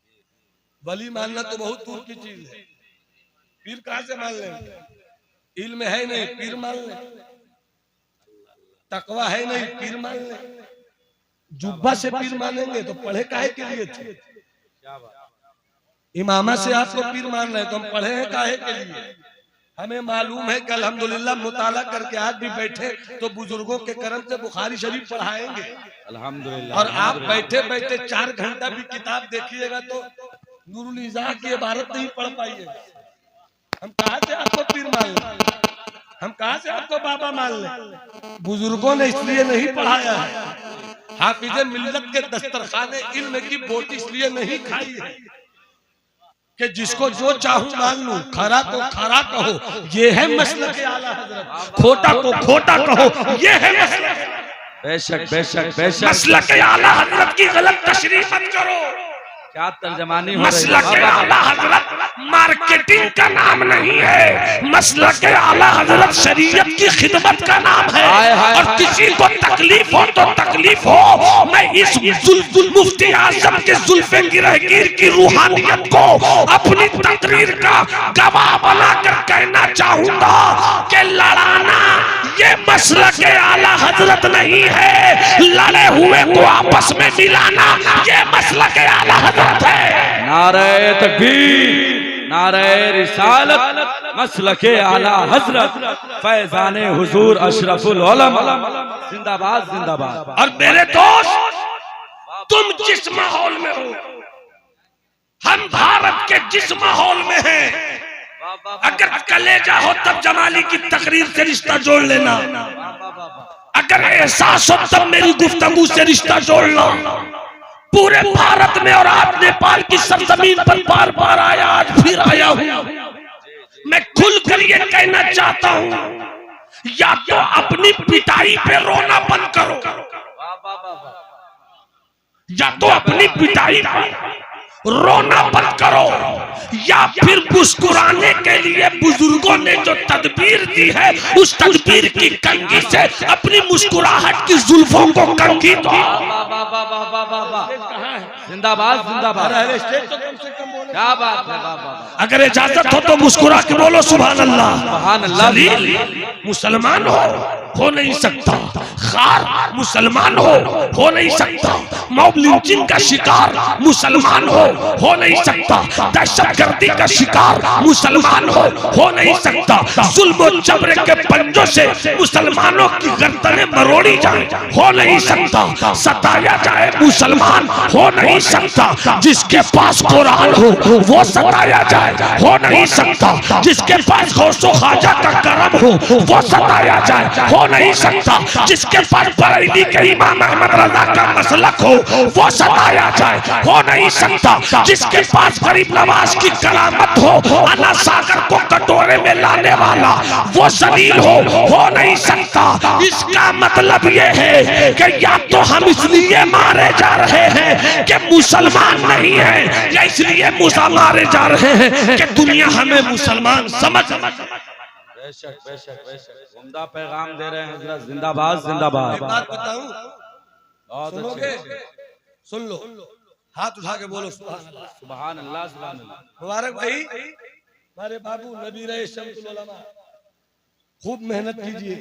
वली मानना तो बहुत दूर की चीज है। पीर कहाँ से मान लेंगे, इल्म है नहीं पीर मान ले, तकवा है नहीं पीर मान ले, जुब्बा से पीर मानेंगे तो पढ़े काहे के लिए थे। इमामा से आपको पीर मान रहे तो हम पढ़े हैं काहे के लिए। हमें मालूम है कि अल्हम्दुलिल्लाह मुताला करके आज भी बैठे तो बुजुर्गों के करम से बुखारी शरीफ पढ़ाएंगे अल्हम्दुलिल्लाह। और आप बैठे बैठे 4 घंटा भी किताब देखिएगा तो नूरुल इज़ा की इबारत नहीं पढ़ पाइएगा। हम कहाँ से आपको पीर मान लें, हम कहाँ से आपको बाबा मान लें। बुजुर्गों ने इसलिए नहीं पढ़ाया है, हाफिज़े मिल्लत के दस्तरखाने इल्म की बोटी इसलिए नहीं खाई है कि जिसको जो चाहूं मान लूं, खरा को खरा कहो ये है मसलक आला हजरत, खोटा को खोटा कहो ये है मसलक। बेशक बेशक बेशक, मसलक आला हजरत की गलत तशरीह मत करो। क्या तर्जमानी हो रही मसलक है। आला हजरत मार्केटिंग का नाम नहीं है, मसलक आला हजरत शरीयत की खिदमत का नाम है। और किसी को तकलीफ हो तो तकलीफ हो, मैं इस मुफ्ती आजम के जुल्फे गिरहगीर की रूहानियत को अपनी तकरीर का गवाह बनाकर कहना चाहूंगा कि लड़ाना ये मसलक आला हजरत नहीं है, लड़े हुए को आपस में मिलाना ये मसलक आला हजरत है। नारे तकबीर, नारे रिसालत मसलके आला हजरत फैजाने हुजूर अशरफुल उलमा। जिंदाबाद जिंदाबाद। और मेरे दोस्त, तुम जिस माहौल में हो, हम भारत के जिस माहौल में हैं, अगर कलेजा हो तब जमाली की तकरीर से रिश्ता जोड़ लेना, अगर एहसास हो तब मेरी गुफ्तगू से रिश्ता जोड़ लो। पूरे भारत में और आज नेपाल की सरजमीन पर बार बार आया, आज फिर आया हूं। मैं खुलकर ये कहना चाहता हूं, या तो अपनी पिटाई पे रोना बंद करो, या तो अपनी पिटाई पे रोना बंद करो, या फिर मुस्कुराने के लिए बुजुर्गों ने जो तदबीर दी है, उस तदबीर की कंघी से अपनी मुस्कुराहट की जुल्फों को कंघी दो। जिंदाबाद जिंदाबाद। क्या बात है। अगर इजाजत हो तो मुस्कुरा के बोलो सुभान अल्लाह। सुभान अल्लाह। जलील मुसलमान हो नहीं सकता, खार मुसलमान हो नहीं सकता, मॉब लिंचिंग का शिकार मुसलमान हो नहीं सकता, दहशतगर्दी का शिकार मुसलमान हो नहीं सकता, जुल्म और जबर के पंजों से मुसलमानों की गर्दनें मरोड़ी जाए हो नहीं सकता, सताया जाए मुसलमान हो नहीं सकता, जिसके पास कुरान हो वो सताया जाए हो नहीं सकता, जिसके पास गौसो ख्वाजा का करम हो वो सताया जाए हो नहीं सकता, जिसके पास बरेली के इमाम अहमद रजा का मसलक हो वो सताया जाए हो नहीं सकता, जिसके पास गरीब नवाज की करामत हो, अना सागर को कटोरे में लाने वाला वो जलील हो नहीं सकता। इसका मतलब ये है कि या तो हम इसलिए मारे जा रहे हैं कि मुसलमान नहीं है, या इसलिए मारे जा रहे हैं कि दुनिया हमें मुसलमान समझ। बेशक बेशक बेशक। उम्दा पैगाम दे रहे हैं हजरत। जिंदाबाद जिंदाबाद। एक बात बताऊं, बहुत सुनोगे? अच्छे। सुन लो, हाथ उठा के बोलो सुभान अल्लाह। सुभान अल्लाह सुभान अल्लाह। मुबारक भाई, हमारे बाबू नबी रहे शम्सुल उलमा, खूब मेहनत कीजिए।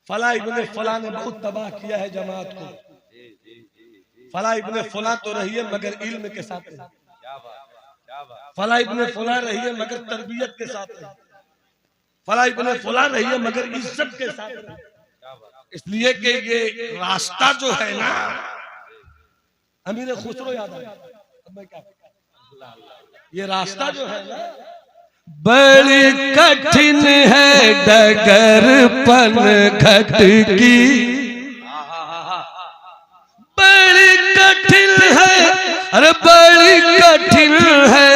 फला इब्ने फला ने बहुत तबाह किया है जमात को। फला इब्ने फला तो रही है मगर इल्म के साथ रही, फला इब्ने फला रही है मगर तरबियत के साथ रही, फला इब्ने फला रही है मगर इज्जत के साथ रही। इसलिए कि ये रास्ता जो है ना, अमीर खुसरो याद आया, ये रास्ता जो है ना बड़ी कठिन है डगर पन घट की, बड़ी कठिन है, अरे बड़ी कठिन है,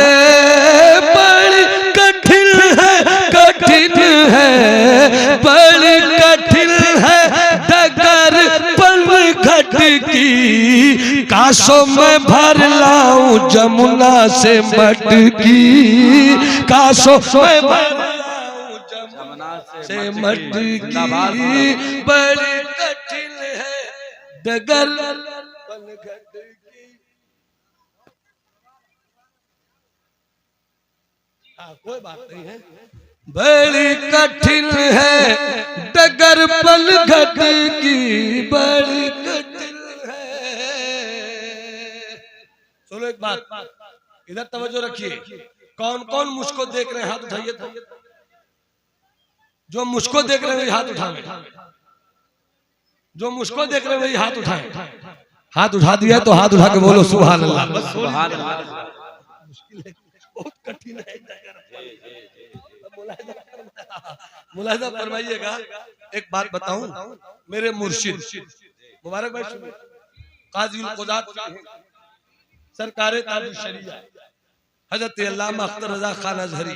बड़ी कठिन है, कठिन है, बड़ी कठिन है डगर पन घट की, काशों में भर लाऊं जमुना से मटकी, काशों में भर लाऊं जमुना से मटकी, बड़ी कठिन है डगर पन घट की। हाँ, कोई बात नहीं है। बड़ी कठिन है डगर पन घट की, बड़ी कठिन है। सुनो एक बात, इधर तवज्जो रखिए। कौन कौन मुझको देख रहे हैं हाथ उठाइए तो। जो मुझको देख रहे हैं वही हाथ उठाएं, जो मुझको देख रहे हैं वही हाथ उठाएं। हाथ उठा दिया तो हाथ उठा के बोलो सुभान अल्लाह। सुभान अल्लाह। बहुत कठिन है। मुलाहिजा फरमाइएगा। एक बात बताऊं, मेरे मुर्शिद मुबारक भाई सुनिए, काजी खुदात सरकारे ताजुल शरिया हजरत अल्लामा अख्तर रजा खान अजहरी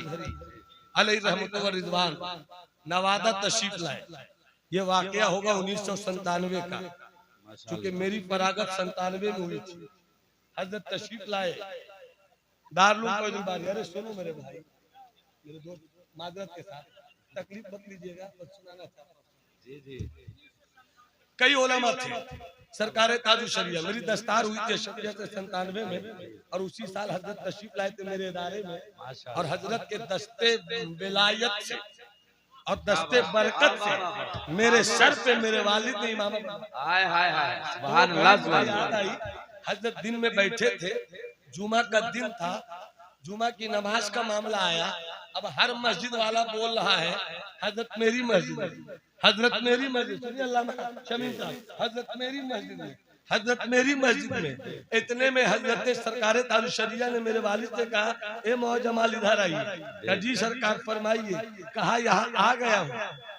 अलैहि रहमत व रिजवान नवादा तशरीफ लाए। ये वाकया होगा 1997 का, चूंकि मेरी फरागत 97 में हुई थी। हजरत तशरीफ लाए दारुल फैजुल बारी। अरे सुनो मेरे भाई, मेरे दोस्त, माजरत के साथ तकलीफ मत लीजिएगा, बस सुनाना चाहता हूं। जी जी। कई उलमा थे, सरकारे ताजुल शरिया मेरी दस्तार हुई थी 97 में, और उसी साल हजरत तशरीफ लाए थे मेरे इदारे में। और हजरत के दस्ते विलायत से और दस्ते बरकत से मेरे सर पे मेरे वालिद ने इमाम हाय हाय हाय सुभान अल्लाह। याद आई, हजरत दिन में बैठे थे, जुमा का दिन था, जुमा की नमाज का मामला आया। अब हर मस्जिद वाला बोल रहा है हजरत मेरी मस्जिद, हजरत मेरी मस्जिद, सुनिए अल्लामा शमीम साहब, हजरत मेरी मस्जिद में, हजरत मेरी मस्जिद में। इतने में हजरत सरकार ताजुल शरिया ने मेरे वालिद से कहा, ए मौजमाल इधर आइए। जी सरकार फरमाइए। कहा यहाँ आ गया हूँ,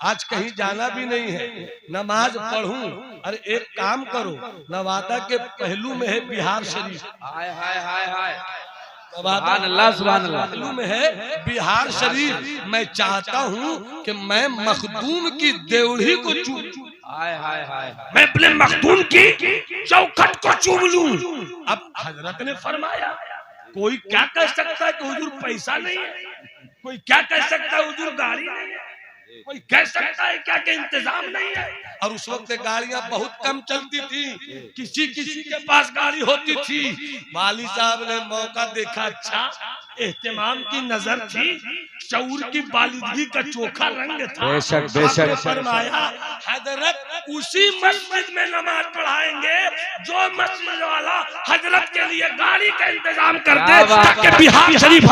आज कहीं जाना भी नहीं है, नमाज पढ़ूं। अरे एक काम करो, नवादा के पहलू में है बिहार शरीफ। हाय हाय हाय हाय, सुभान अल्लाह सुभान अल्लाह। पहलू में है बिहार शरीफ। मैं चाहता हूँ कि मैं मखदूम की देवड़ी को चूम, हाय हाय हाय, मैं अपने मखदूम की चौखट को चूम लूं। अब हजरत ने फरमाया, कोई क्या कह सकता है कि हुजूर पैसा नहीं है, कोई क्या कह सकता है हुजूर गाड़ी नहीं है, कोई कह सकता है क्या कि इंतजाम नहीं है। और उस वक्त गाड़ियां बहुत कम चलती थी, किसी किसी के पास गाड़ी होती थी। वाली साहब ने मौका देखा, अच्छा एहतमाम की नजर थी, शऊर की बालिदगी का चोखा रंग था। बेशक बेशक। फरमाया हजरत उसी मस्जिद में नमाज पढ़ाएंगे जो मस्जिद वाला हजरत के लिए गाड़ी का इंतजाम कर दे, ताकि बिहार शरीफ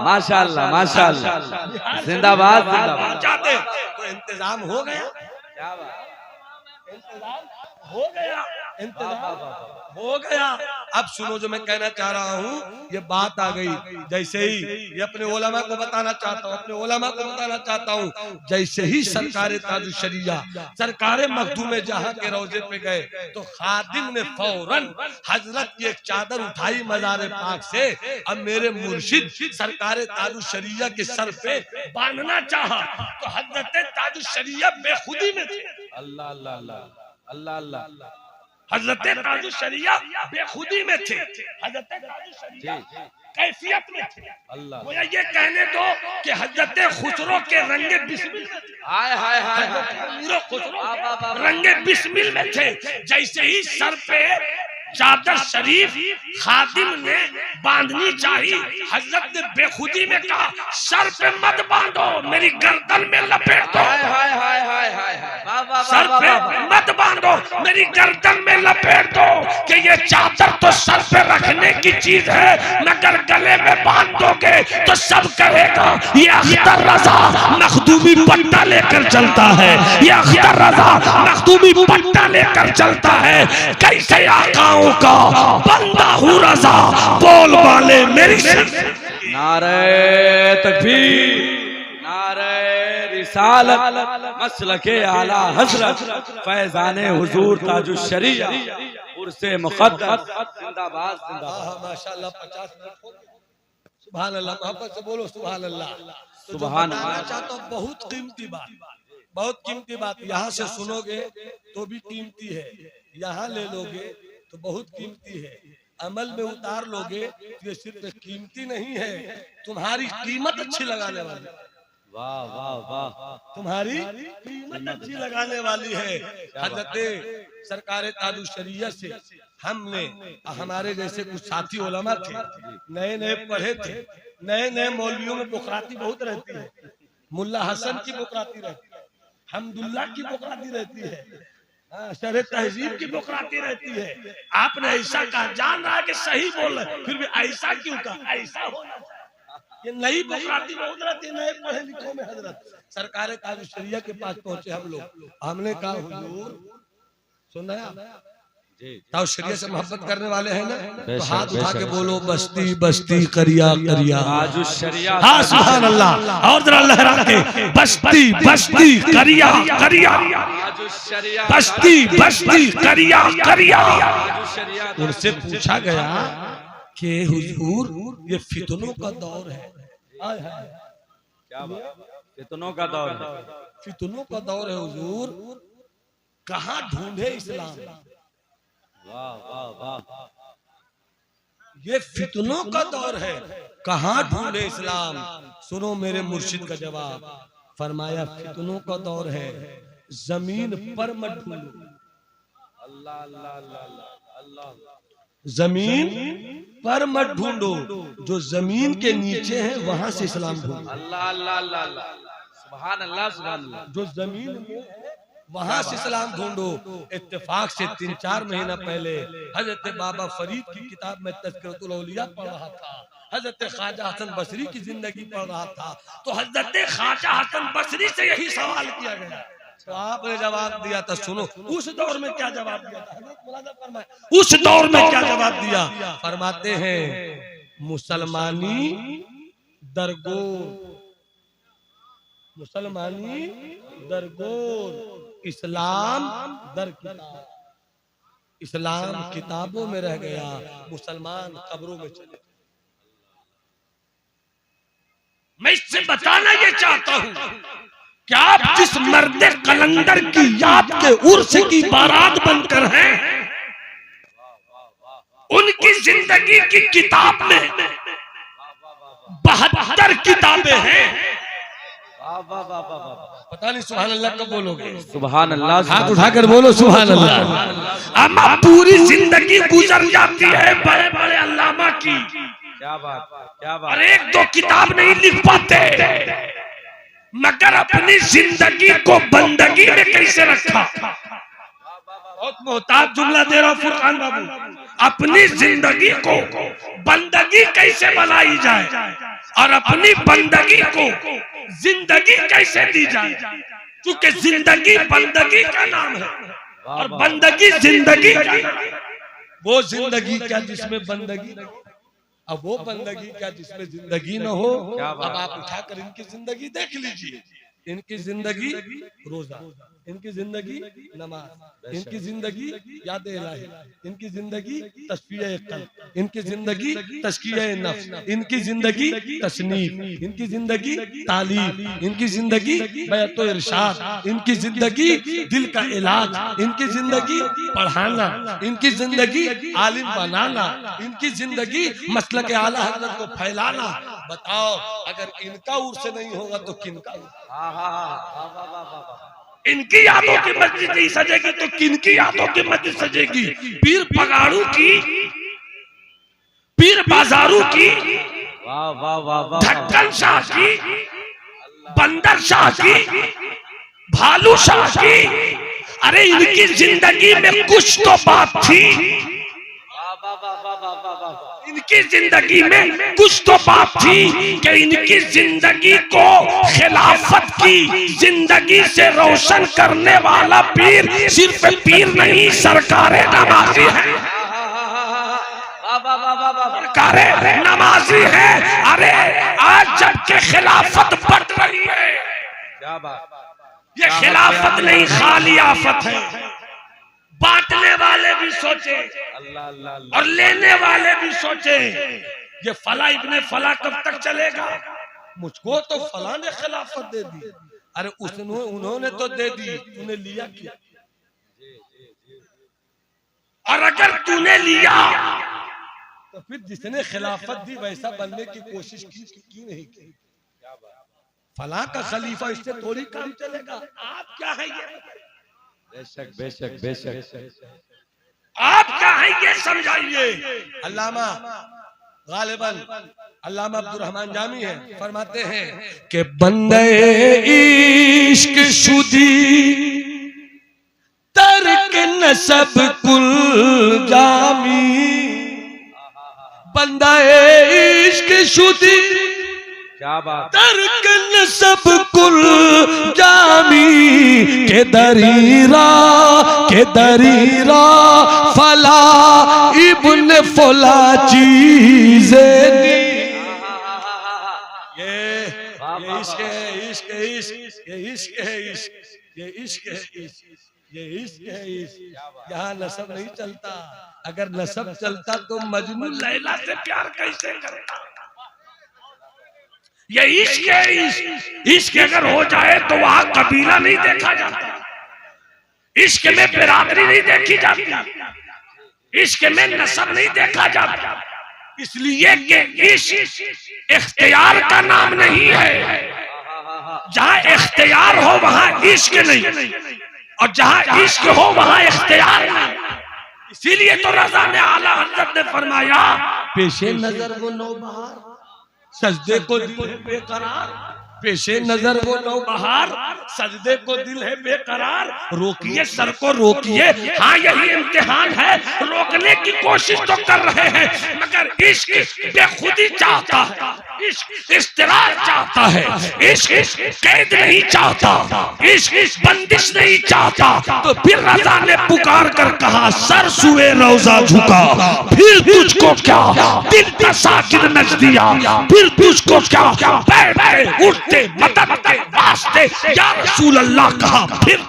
माशाअल्लाह माशाअल्लाह, जिंदाबाद जिंदाबाद। चाहते तो इंतजाम हो गया, इंतजाम हो गया, इंतजाम हो गया। अब सुनो जो मैं कहना चाह रहा हूँ, ये बात आ गई। जैसे ही ये अपने उलमा को बताना चाहता हूँ, अपने उलमा को बताना चाहता हूँ, जैसे ही सरकार ताजुल शरिया सरकार मखदूम जहाँ के रोजे पे गए तो खादिम ने फौरन हजरत की एक चादर उठाई मज़ार पाक से। अब मेरे मुर्शिद सरकार ताजुल शरिया के सर पे बांधना चाहा तो हजरत ताजुल शरिया बेखुदी में थे। अल्लाह अल्लाह अल्लाह अल्लाह अल्लाह। हजरत ताजुल शरिया बेखुदी में थे, हजरत ताजुल शरिया कैफियत में थे। अल्लाह, मुझे ये कहने दो कि हजरत खुसरो के रंगे बिस्मिल में थे। हाय हाय हाय, खुसरो रंगे बिस्मिल में थे। जैसे ही सर पे चादर शरीफ खादिम ने बांधनी चाहिए, हजरत ने बेखुदी में कहा, सर पे मत बांधो, मेरी गर्दन में लपेट दो। हाय हाय हाय हाय हाय, सर पे मत बांधो, मेरी गर्दन में लपेट दो, कि ये चादर तो सर पे रखने की चीज है, मगर गले में बांध दोगे तो सब कहेगा ये अख्तर रजा मखदूमी पट्टा लेकर चलता है, ये अख्तर रजा मखदूमी पट्टा लेकर चलता है। कैसे आकाओं का बंदा हूँ रजा, बोल वाले मेरी नारे तकबीर, नारे रिसालत, मसलके आला हजरत फैजाने हुजूर ताजुल शरिया उर्से मुक़द्दस, जिंदाबाद जिंदाबाद। माशाअल्लाह 50 मिनट हो गए। सुभान अल्लाह, मोहब्बत से बोलो सुभान अल्लाह। सुभान अल्लाह। चाहता हूं बहुत कीमती बात, बहुत कीमती बात, यहाँ से सुनोगे तो भी कीमती है, यहाँ ले लोगे तो बहुत कीमती है, अमल में उतार लोगे तो ये सिर्फ कीमती नहीं है, तुम्हारी कीमत अच्छी लगाने वाली, वाह वाह वाह, तुम्हारी कीमत अच्छी लगाने वाली है। हजरत सरकार ताजुल शरिया से हमने, हमारे जैसे कुछ साथी उलमा थे, नए नए पढ़े थे, नए नए मौलवियों में बुकराती बहुत रहती है, मुल्ला हसन की बुकराती रहती है, हमदुल्ला की बुकराती रहती है, शरह तहजीब की बुकराती रहती है। आपने ऐसा कहा, जान रहा है कि सही बोल रहे, फिर भी ऐसा क्यों कहा, ऐसा होना चाहिए। ये नई बुकराती बहुत रहती है, नए पढ़े लिखों में। हजरत सरकार ताजुल शरिया के पास पहुंचे हम लोग, हमने कहा हुजूर सुना ताजुल शरिया से मोहब्बत करने वाले हैं ना, तो हाथ उठा के बोलो बस्ती बस्ती करिया करिया ताजुल शरिया। हाँ सुभान अल्लाह, और जरा लहरा के बस्ती बस्ती करिया करिया, बस्ती बस्ती करिया करिया। उनसे पूछा गया कि हुजूर ये फितनों का दौर है, क्या बात, फितनों का दौर है, फितनों का दौर है हुजूर, कहाँ ढूंढे इस्लाम। वाह वाह वाह, ये फितनों का दौर है, कहाँ ढूंढे इस्लाम। सुनो मेरे मुर्शिद का जवाब, फरमाया फितनों का दौर है, जमीन पर मत ढूंढो। अल्लाह अल्लाह अल्लाह अल्लाह, जमीन पर मत ढूंढो, जो जमीन के नीचे है वहां से इस्लाम ढूंढो। अल्लाह अल्लाह अल्लाह अल्लाह, सुभान अल्लाह सुभान अल्लाह। जो जमीन में है वहां से इस्लाम ढूंढो। इत्तेफाक से 3-4 महीना पहले हजरत बाबा फरीद की किताब में तज़किरतुल औलिया पढ़ रहा था, हजरत ख्वाजा हसन बसरी की जिंदगी पढ़ रहा था, तो हजरत ख्वाजा हसन बसरी से यही सवाल किया गया, तो आपने जवाब दिया था। सुनो उस दौर में क्या जवाब दिया था, हजरत मौलाना फरमाए उस दौर में क्या जवाब दिया। फरमाते हैं मुसलमानी दरगोर, मुसलमानी दरगोर, इस्लाम दर किताब। इस्लाम किताबों में रह गया, मुसलमान कब्रों में चले। मैं इससे बताना ये चाहता हूँ कि आप जिस मर्द कलंदर की याद के उर्स की बारात बनकर हैं, उनकी जिंदगी की किताब में 72 किताबें हैं। पता नहीं सुभान अल्लाह कब बोलोगे, सुभान अल्लाह, हाथ उठाकर बोलो सुभान अल्लाह। अम्मा पूरी जिंदगी गुजर जाती है बड़े बड़े अल्लामा की, क्या बात, क्या बात। और 1-2 किताब नहीं लिख पाते, मगर अपनी जिंदगी को बंदगी में कैसे रखा। बहुत मोहताज जुमला दे रहा हूं फुरकान बाबू, अपनी जिंदगी को बंदगी कैसे बनाई जाए और अपनी बंदगी को जिंदगी कैसे दी जाए, क्योंकि जिंदगी बंदगी का नाम है और बंदगी जिंदगी का नाम है। वो जिंदगी क्या जिसमें बंदगी न हो, अब वो बंदगी क्या जिसमें जिंदगी न हो। अब आप उठाकर इनकी जिंदगी देख लीजिए, इनकी जिंदगी रोजा, इनकी जिंदगी नमाज, इनकी जिंदगी याद इलाही, इनकी जिंदगी तस्बीह क़ल्ब, इनकी जिंदगी तज़किया नफ्स, इनकी जिंदगी तस्नीफ, इनकी जिंदगी तालीम, इनकी जिंदगी बयातो इरशाद, इनकी जिंदगी दिल का इलाज, इनकी जिंदगी पढ़ाना, इनकी जिंदगी आलिम बनाना, इनकी जिंदगी मसलक आला हज़रत को फैलाना। बताओ अगर इनका उर्स नहीं होगा तो किनका। इनकी यादों की मस्जिद नहीं सजेगी तो किनकी यादों की मस्जिद सजेगी। पीर पगाड़ू की, पीर बाजारू की, वाह वाह वाह वाह, ढक्कन शाह की, बंदर शाह की, भालू शाह की, अरे इनकी जिंदगी में कुछ तो बात थी, इनकी जिंदगी में कुछ तो बात थी कि इनकी जिंदगी को खिलाफत की जिंदगी से रोशन करने वाला पीर सिर्फ पीर नहीं सरकारे नमाजी है, सरकारे नमाजी है। अरे आज जबकि खिलाफत बढ़ रही है, क्या बात, ये खिलाफत नहीं खाली आफत है। बांटने वाले भी सोचे अल्लाह अल्लाह, और लेने वाले भी सोचे ये फला इब्ने फला कब तक चलेगा। मुझको तो फला ने खिलाफत दे दी, अरे उन्होंने तो दे दी, तूने लिया क्या। और अगर तूने लिया तो फिर जिसने खिलाफत दी वैसा बनने की कोशिश की नहीं की। फला का खलीफा, इससे थोड़ी काम चलेगा। आप क्या है ये, बेशक बेशक बेशक, आप क्या है ये समझाइए। अल्लामा गालिबन अल्लामा अब्दुर्रहमान जामी है, फरमाते हैं कि बंदे इश्क शुदी तर्क नसब कुल जामी, बंदे इश्क शुदी क्या बात, तर्क नसब कुल जामी, के दरीरा फला इब्न फला चीज़े दी। ये इश्क है, इश्क है, इश्क, ये इश्क है, इश्क, ये इश्क है, इश्क, ये इश्क है, इश्क। यहाँ नसब नहीं चलता, अगर नसब चलता तो मजनू लैला से प्यार कैसे करता। ये इश्क है, इश्क, इश्क अगर हो जाए तो वहां कबीला नहीं देखा जाता, इश्क में बिरादरी नहीं देखी जाती, इश्क में नस्ब नहीं देखा जाता। इसलिए कि इश्क इख्तियार का नाम नहीं है, जहां इख्तियार हो वहां इश्क नहीं, और जहां इश्क हो वहां इख्तियार नहीं। इसीलिए तो रज़ा ने आला हज़रत ने फरमाया, पेशे नजर वो नौबहार, सजदे को दिल बेकरार, पेशे नजर वो नौबहार, सजदे को दिल है बेकरार। रोकिए सर को रोकिए, हाँ यही इम्तिहान है। रोकने की कोशिश तो कर रहे हैं, मगर इश्क बेखुदी चाहता है, इश्क इस्तिरार चाहता है, इश्क कैद नहीं चाहता, इश्क बंदिश नहीं चाहता। तो फिर रज़ा ने पुकार कर कहा, सर सुए रोजा झुका, फिर तुझको क्या दिल का साकिन नच दिया, फिर तुझको क्या बैठे उठते मदद के वास्ते या रसूल अल्लाह कहा। फिर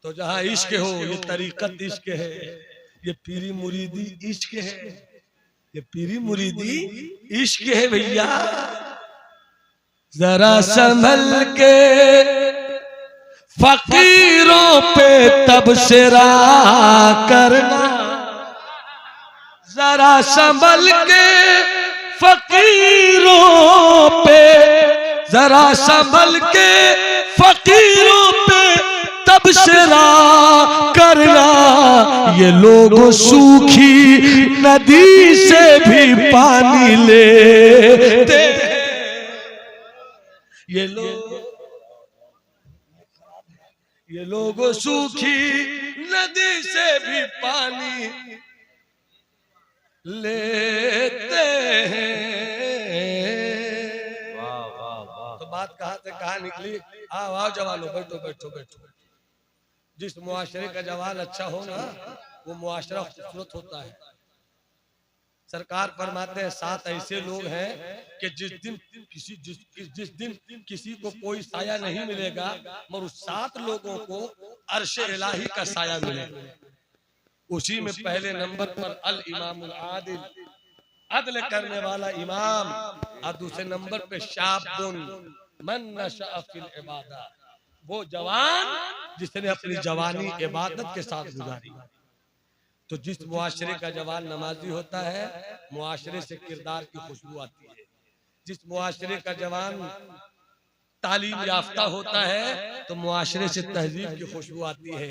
तो जहां इश्क हो, ये तरीकत इश्क है, ये पीरी मुरीदी इश्क है, ये पीरी मुरीदी इश्क है भैया। जरा संभल के फकीरों पे तबसरा करना, जरा संभल के फकीरों पे, जरा संभल के फकीरों पे तबसरा करना। ये लोग सूखी नदी से भी पानी लेते, ये लोग सूखी नदी से भी पानी लेते हैं। तो बात कहां से कहां निकली? आओ जवानों, बैठो बैठो बैठो। जिस मुआशरे का जवान अच्छा हो ना, वो मुआशरा खूबसूरत होता है। सरकार फरमाते हैं 7 ऐसे लोग हैं कि जिस दिन किसी को कोई साया नहीं मिलेगा, मगर उस 7 लोगों को अर्श इलाही का साया मिलेगा। उसी में पहले नंबर पर अल इमामुल आदिल, अदल करने वाला इमाम, और दूसरे नंबर पे शाबुन मन नशअ फिल इबादत, वो जवान जिसने अपनी जवानी इबादत के साथ गुजारी। तो जिस मुआशरे का जवान नमाजी होता है, मुआशरे से किरदार की खुशबू आती है। जिस मुआशरे का जवान तालीम याफ्ता होता है, तो मुआशरे से तहजीब की खुशबू आती है।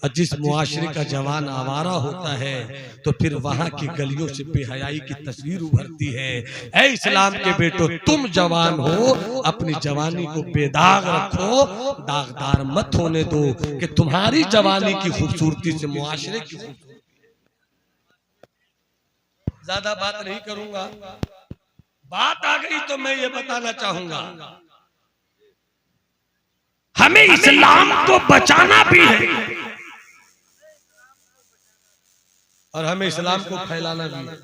और जिस मुआशरे का जवान आवारा होता है, तो फिर वहां की गलियों से बेहयाई की तस्वीर उभरती है। ऐ इस्लाम के बेटो, तुम जवान हो, अपनी जवानी को बेदाग रखो, दागदार मत होने दो कि तुम्हारी जवानी की खूबसूरती से मुआशरे की खूबसूरती। ज्यादा बात नहीं करूंगा, बात आ गई तो मैं ये बताना चाहूंगा, हमें इस्लाम को बचाना भी है और हमें इस्लाम को फैलाना भी है,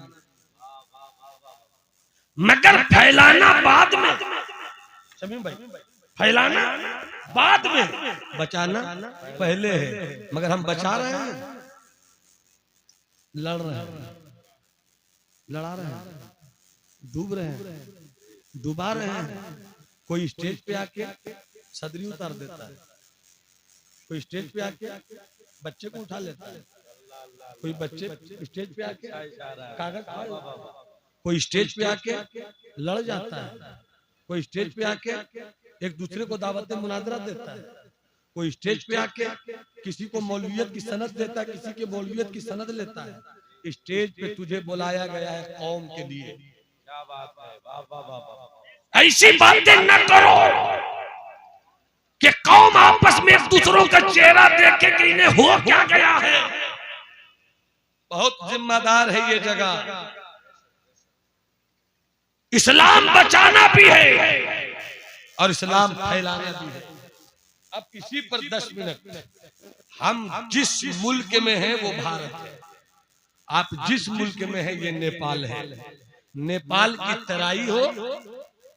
मगर फैलाना बाद में, शमीम भाई, फैलाना बाद में, बचाना पहले है। मगर हम बचा रहे हैं, लड़ रहे हैं, लड़ा रहे हैं, डूब रहे हैं, डुबा रहे हैं। कोई स्टेज पे आके सदरी उतार देता है, कोई स्टेज पे आके बच्चे को उठा लेता है, कोई बच्चे स्टेज पे आके कागज, कोई स्टेज पे आके लड़ जाता है, कोई स्टेज पे आके एक दूसरे को दावत मुनाजरा देता है, कोई स्टेज पे आके किसी को मौलवियत की सनद देता है, किसी के मौलवियत की सनद लेता है। स्टेज पे तुझे बुलाया गया है कौम के लिए। क्या बात है, वाह वाह वाह वाह। ऐसी बातें न करो कि कौम आपस में एक दूसरों का चेहरा देखे कि इन्हें हो क्या गया है। बहुत जिम्मेदार है ये जगह। इस्लाम बचाना भी है और इस्लाम फैलाना भी है। अब इसी पर 10 मिनट, हम जिस मुल्क में हैं वो भारत है, आप जिस मुल्क में हैं ये नेपाल है। नेपाल की तराई हो,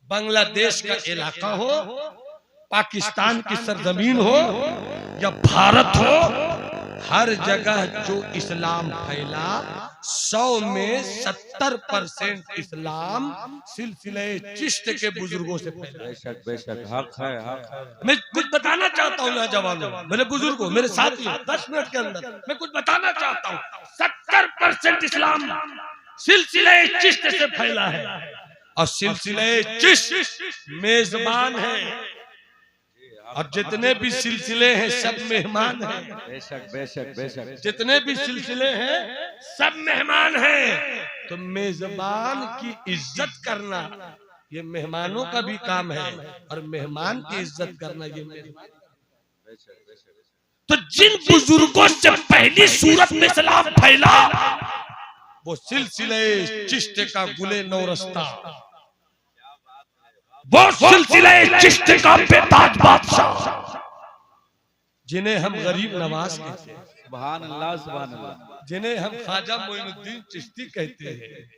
बांग्लादेश का इलाका हो, पाकिस्तान की सरजमीन हो या भारत हो, हर जगह जो इस्लाम फैला 100 में 70% इस्लाम सिलसिले चिश्त के बुजुर्गों से फैला। बेशक बेशक, हक है, हक है। मैं कुछ बताना चाहता हूँ जवानों, मेरे बुजुर्गों, मेरे साथियों, 10 मिनट के अंदर मैं कुछ बताना चाहता हूँ। 70% इस्लाम सिलसिले चिश्त से फैला है और सिलसिले चिश्त मेजबान है, और जितने भी सिलसिले हैं सब मेहमान हैं। बेशक बेशक बेशक, जितने भी सिलसिले हैं सब मेहमान हैं। तो मेजबान की इज्जत करना ये मेहमानों का भी काम है और मेहमान की इज्जत करना ये मेहमान। तो जिन बुजुर्गों से पहली सूरत में इस्लाम फैला वो सिलसिले चिश्ते का गुले नौरस्ता, वो सिलसिले चिश्ते का बेताज बादशाह, जिन्हें हम गरीब नवाज कहते हैं, सुभान अल्लाह सुभान अल्लाह, जिन्हें हम ख्वाजा मोइनुद्दीन चिश्ती कहते हैं।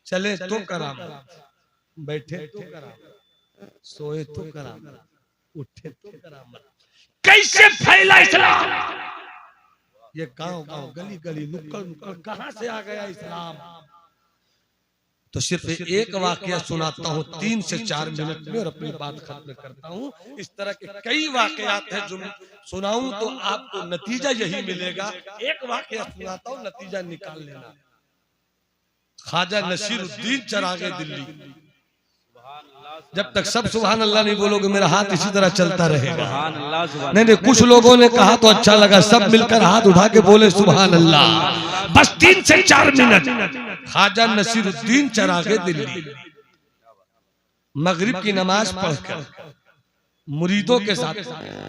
चले तो कराम, बैठे तो कराम, सोए तो कराम, उठे तो कराम। कैसे फैला इस्लाम? ये गांव गांव गली गली नुक्कड़ नुक्कड़ कहां से आ गया इस्लाम? तो सिर्फ एक वाकया सुनाता हूँ 3 से 4 मिनट में और अपनी बात खत्म करता हूँ। इस तरह के कई वाकयात हैं जो सुनाऊं तो आपको नतीजा यही मिलेगा। एक वाकया सुनाता हूँ, नतीजा निकाल लेना। ख्वाजा नसीरुद्दीन चरागे दिल्ली, जब तक सब सुभान अल्लाह नहीं बोलोगे मेरा हाथ इसी तरह चलता रहेगा। सुभान अल्लाह सुभान नहीं, कुछ लोगों ने कहा तो अच्छा लगा, सब मिलकर हाथ उठा के बोले सुभान अल्लाह। बस 3 से 4 मिनट। ख्वाजा नसीरुद्दीन चरागे दिल्ली मगरिब की नमाज पढ़कर मुरीदों के साथ,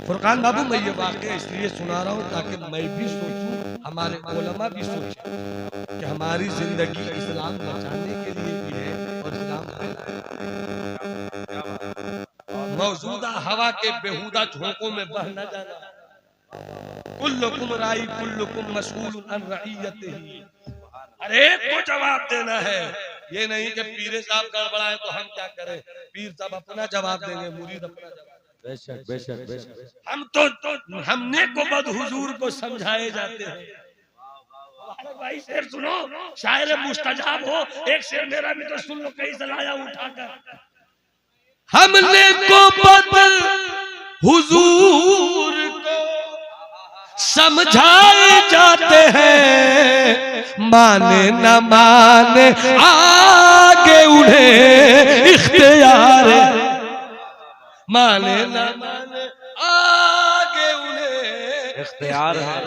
फुरकान बाबू मैं ये वाकया इसलिए सुना रहा हूँ ताकि मैं भी सोचूं, हमारे उलमा भी सोचें कि हमारी जिंदगी इस्लाम बचाने के लिए भी है और इस्लाम मौजूदा हवा के बेहुदा झोंकों में बह न जाना। कुल्लुकुम राई कुल्लुकुम मसऊलुन अन रइयतिही, हर एक को जवाब देना है। ये नहीं कि पीर साहब गड़बड़ाए तो हम क्या करें, पीर साहब अपना जवाब देंगे, मुरीद अपना जवाब। बेशक बेशक बेशक, हम तो हमने को बद हुजूर को समझाए जाते हैं। भाई शेर सुनो, शायर मुस्तजाब हो, एक शेर मेरा भी तो सुन लो, कहीं से लाया उठाकर। हमने को बद हुजूर को समझाए जाते हैं, माने न माने आगे उन्हें इख्तियार, माने न माने आगे उन्हें इख्तियार है।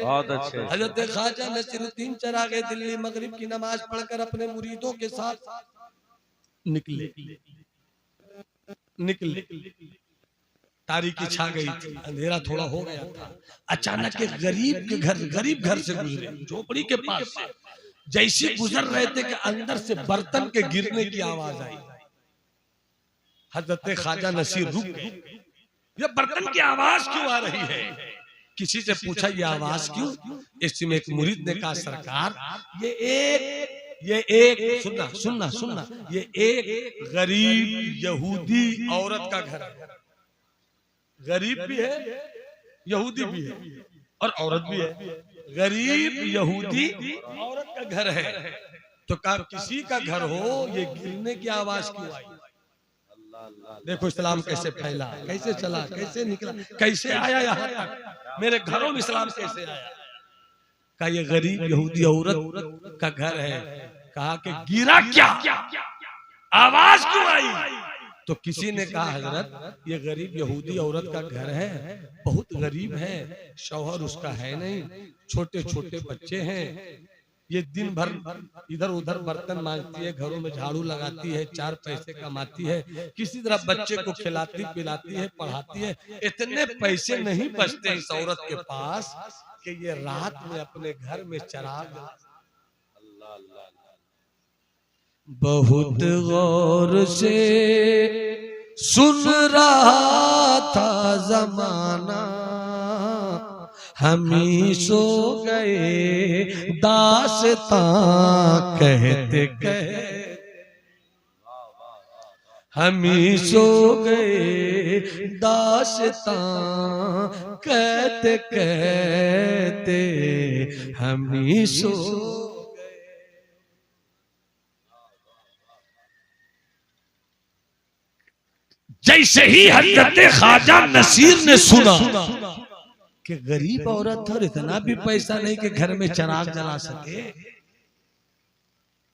बहुत अच्छे। हजरत ख्वाजा नसीरुद्दीन चरागे दिल्ली मगरिब की नमाज पढ़कर अपने मुरीदों के साथ निकले। तारीकी छा गई थी, अंधेरा थोड़ा हो गया था। अचानक एक गरीब घर से गुजरे, झोपड़ी के पास से। जैसे गुजर रहे थे कि अंदर से बर्तन के गिरने की आवाज आई। हजरत ख्वाजा नसीर रुक गए, ये बर्तन की आवाज क्यों आ रही है? किसी से पूछा ये आवाज क्यों? इसमें एक मुरीद ने कहा सरकार ये एक सुनना ये एक गरीब यहूदी औरत का घर है। गरीब भी है, यहूदी भी है और औरत भी है। गरीब यहूदी औरत का घर है। तो कहा किसी का घर हो, ये गिरने की आवाज क्यों आई? देखो इस्लाम कैसे फैला, कैसे चला, कैसे निकला, कैसे आया यहाँ तक, मेरे घरों में इस्लाम कैसे आया। कहा ये गरीब यहूदी औरत का घर है। कहा कि गिरा क्या, आवाज क्यों आई? तो किसी ने कहा हजरत ये गरीब यहूदी औरत का घर है, बहुत गरीब है, शौहर उसका है नहीं, छोटे छोटे बच्चे हैं, ये दिन भर इधर उधर बर्तन मांजती है, घरों में झाड़ू लगाती है, 4 पैसे कमाती है, किसी तरह बच्चे को खिलाती पिलाती है, पढ़ाती है। इतने पैसे नहीं बचते इस औरत के पास कि ये रात में अपने घर में चराग। बहुत गौर से सुन रहा था जमाना, हम ही सो गए दास्तां कहते कहते, हम ही सो गए दास्तां कहते कहते, हम ही सो गए। जैसे ही हजरत ख्वाजा नसीर ने सुना कि गरीब औरत और इतना भी पैसा नहीं कि घर में चिराग जला सके,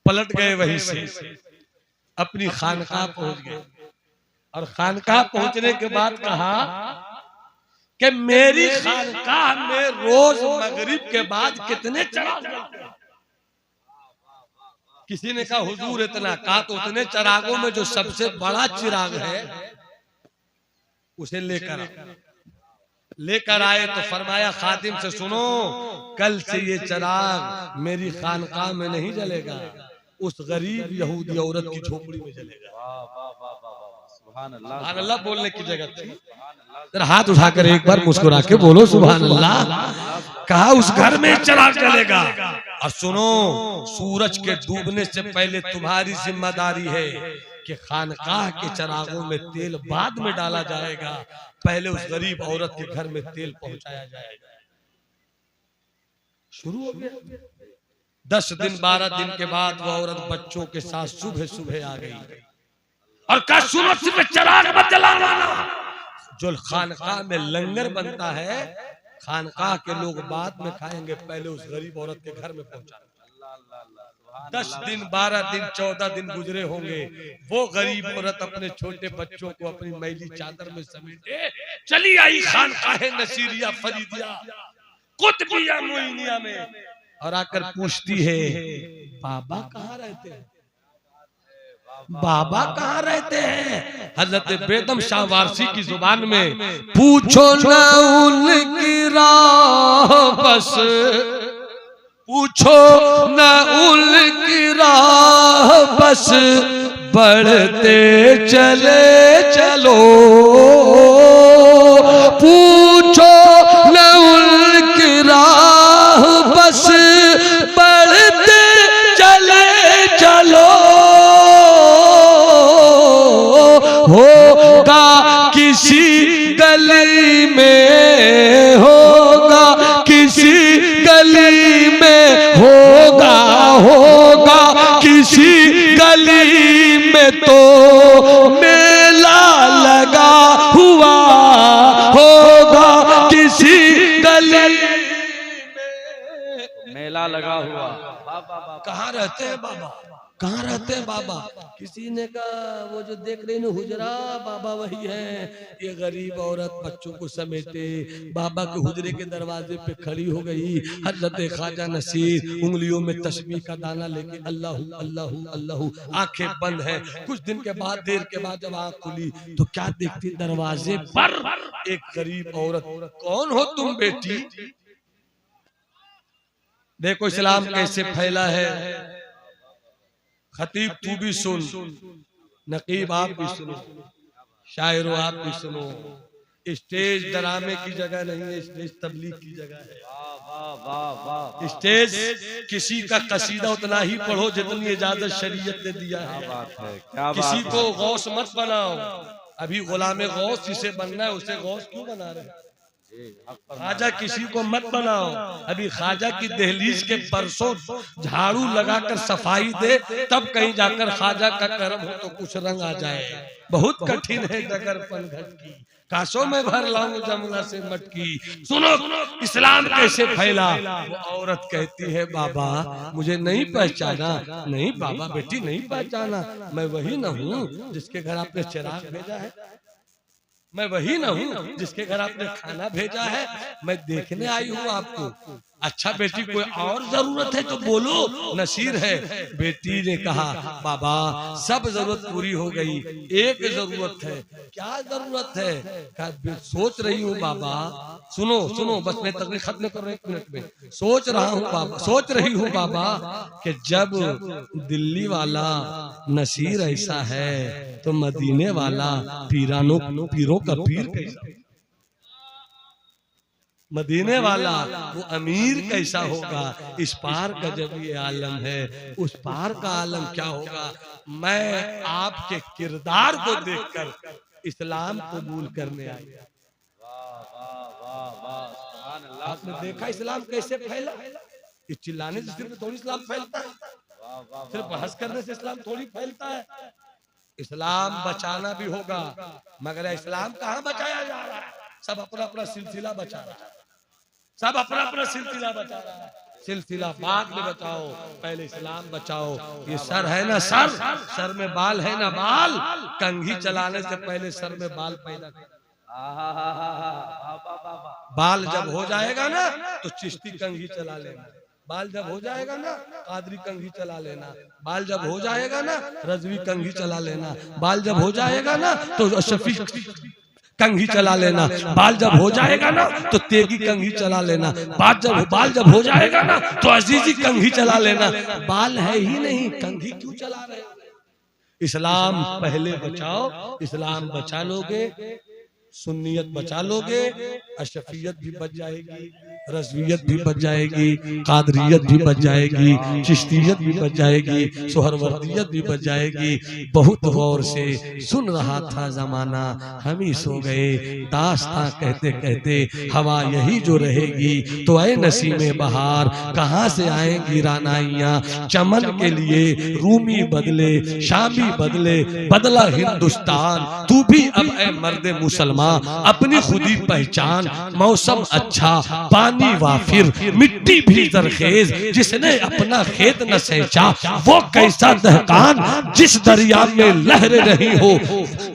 पलट गए वहीं से अपनी खानकाह पहुंच गए। और खानकाह पहुंचने के बाद कहा कि मेरी खानकाह में रोज मगरिब के बाद कितने चिराग जलते हैं। किसी ने कहा हुजूर इतना, कहा तो उतने चिरागों में जो सबसे बड़ा चिराग है उसे लेकर आए तो फरमाया खादिम से, सुनो कल से ये चिराग मेरी खानकाह में नहीं जलेगा, उस गरीब यहूदी औरत की झोपड़ी में जलेगा। सुभान अल्लाह बोलने की जगह थी। जरा हाथ उठाकर एक बार मुस्कुरा के बोलो सुभान अल्लाह। कहा उस घर में चिराग जलेगा। और सुनो, सूरज के डूबने से पहले तुम्हारी जिम्मेदारी है कि खानकाह के चिरागों में तेल बाद में डाला जाएगा, पहले उस गरीब औरत के घर में तेल पहुंचाया जाएगा। शुरू हो गया। 10 दिन 12 दिन के बाद वो औरत बच्चों के साथ सुबह सुबह आ गई और कहा सुनो, सिर्फ चिराग मत जलाना। जो खानकाह में लंगर बनता है खानकाह के लोग बाद में खाएंगे, पहले उस गरीब औरत के घर में पहुंचा। 10 दिन 12 दिन 14 दिन गुजरे होंगे, वो गरीब औरत अपने छोटे बच्चों को अपनी मैली चादर में समेटे चली आई खानकाह नसीरिया फरीदिया कुतबिया मोइनिया में, और आकर पूछती है बाबा कहाँ रहते हैं, बाबा कहाँ रहते हैं। हजरत बेदम शाह वारसी की जुबान में, पूछो न उनकी राह बस, पूछो न उनकी राह बस, बढ़ते चले चलो। पूछो न उनकी राह बस, बढ़ते चले चलो। होगा किसी गली में, होगा किसी गली में, होगा किसी गली में तो मेला लगा हुआ, होगा किसी गली में मेला लगा हुआ। कहाँ रहते हैं बाबा, कहाँ रहते हैं बाबा। किसी ने कहा वो जो देख रही ना हुजरा, बाबा वही है। ये गरीब औरत बच्चों को समेटे बाबा के हुजरे के दरवाजे पे खड़ी हो गई। हजरत ख्वाजा नसीर उंगलियों में तस्बीह का दाना लेके अल्लाहू अल्लाहू अल्लाहू, आंखें बंद है। कुछ दिन के बाद, देर के बाद जब आंख खुली तो क्या देखती, दरवाजे पर एक गरीब औरत। कौन हो तुम बेटी? देखो इस्लाम कैसे फैला है। खतीब तू भी सुन, नकीब आप भी सुनो, शायरो आप भी सुनो। स्टेज डरामे की जगह नहीं है, स्टेज तबलीग की जगह है। स्टेज किसी का कसीदा उतना ही पढ़ो जितनी इजाजत शरीयत ने दिया है। किसी को गौस मत बनाओ। अभी गुलामे गौस जिसे बनना है उसे गौस क्यों बना रहे हैं? ख्वाजा किसी को मत बनाओ। अभी ख्वाजा की दहलीज के परसों झाड़ू लगाकर सफाई दे, तब कहीं जाकर ख्वाजा का करम हो तो कुछ रंग आ जाए। बहुत कठिन है डगर पनघट की, काशों में भर लाऊं जमुना से मटकी। सुनो इस्लाम कैसे फैला। वो औरत कहती है बाबा मुझे नहीं पहचाना। नहीं बाबा बेटी नहीं पहचाना, मैं वही न हूँ जिसके घर आपने चिराग भेजा है, मैं वही ना हूँ जिसके घर आपने खाना भेजा है। मैं देखने आई हूँ आपको। अच्छा बेटी कोई और जरूरत है तो बोलो, नसीर है। बेटी ने कहा बाबा सब जरूरत पूरी हो गई, एक जरूरत है। क्या जरूरत है? कहा सोच रही हूँ बाबा। सुनो सुनो, बस मैं तकरीर खत्म कर रहा हूँ 1 मिनट में। सोच रहा हूँ बाबा, सोच रही हूँ बाबा कि जब दिल्ली वाला नसीर ऐसा है तो मदीने वाला पीरों का पीर कैसा, मदीने वाला वो अमीर कैसा होगा। इस पार का जब ये आलम है, उस पार का आलम क्या होगा। मैं आपके किरदार को देखकर इस्लाम कबूल करने आया। आपने देखा इस्लाम कैसे फैला। इस चिल्लाने से सिर्फ थोड़ी इस्लाम फैलता है, सिर्फ बहस करने से इस्लाम थोड़ी फैलता है। इस्लाम बचाना भी होगा, मगर इस्लाम कहाँ बचाया जा रहा है। सब अपना अपना सिलसिला बचा रहा है, सब अपना अपना सिलसिला बचा रहा है। सिलसिला बाद में बचाओ, पहले इस्लाम बचाओ। ये सर है ना, सर में बाल है ना बाल। कंघी चलाने से पहले सर में बाल पैदा कर। बाल जब हो जाएगा ना तो चिश्ती कंघी चला लेगा। बाल जब हो जाएगा ना कादरी कंघी चला लेना, बाल जब हो जाएगा ना रजवी कंघी चला लेना, बाल जब हो जाएगा ना तो शफी कंघी चला लेना, बाल जब हो जाएगा ना तो तेगी कंघी चला लेना, बाल जब हो जाएगा ना तो अजीजी कंघी चला लेना। बाल है ही नहीं, कंघी क्यों चला रहे हो? इस्लाम पहले बचाओ, इस्लाम बचा लोगे, सुन्नियत बचा लोगे, अशफियत भी बच जाएगी, रज़वियत भी बच जाएगी, कादरियत भी बच जाएगी, चिश्तियत भी बच जाएगी, सोहरवर्दियत भी बच जाएगी। बहुत गौर से सुन रहा था जमाना, हम ही सो गए दास्तां कहते कहते, हवा यही जो रहेगी तो ऐ नसीमे बहार कहाँ से आएंगी रानाइयाँ। चमन के लिए रूमी बदले, शामी बदले, बदला हिंदुस्तान, तू भी अब ऐ मर्द मुसलमान अपनी खुदी पहचान। मौसम अच्छा, पानी वाफिर, मिट्टी भी जरखेज, जिसने अपना खेत न सेंचा वो कैसा दहकान। जिस दरिया में लहरें नहीं हो,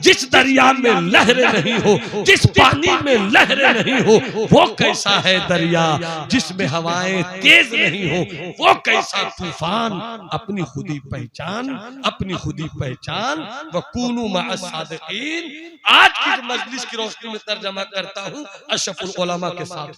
जिस दरिया में लहरें नहीं हो, जिस पानी में लहरें नहीं हो वो कैसा है दरिया। जिसमें हवाएं तेज नहीं हो वो कैसा तूफान। अपनी खुदी पहचान, अपनी खुदी पहचान। वकूनू मअस सादिकीन। आज की मजलिस की रोशनी में तर्जमा करता हूँ अशरफुल उलमा के साथ।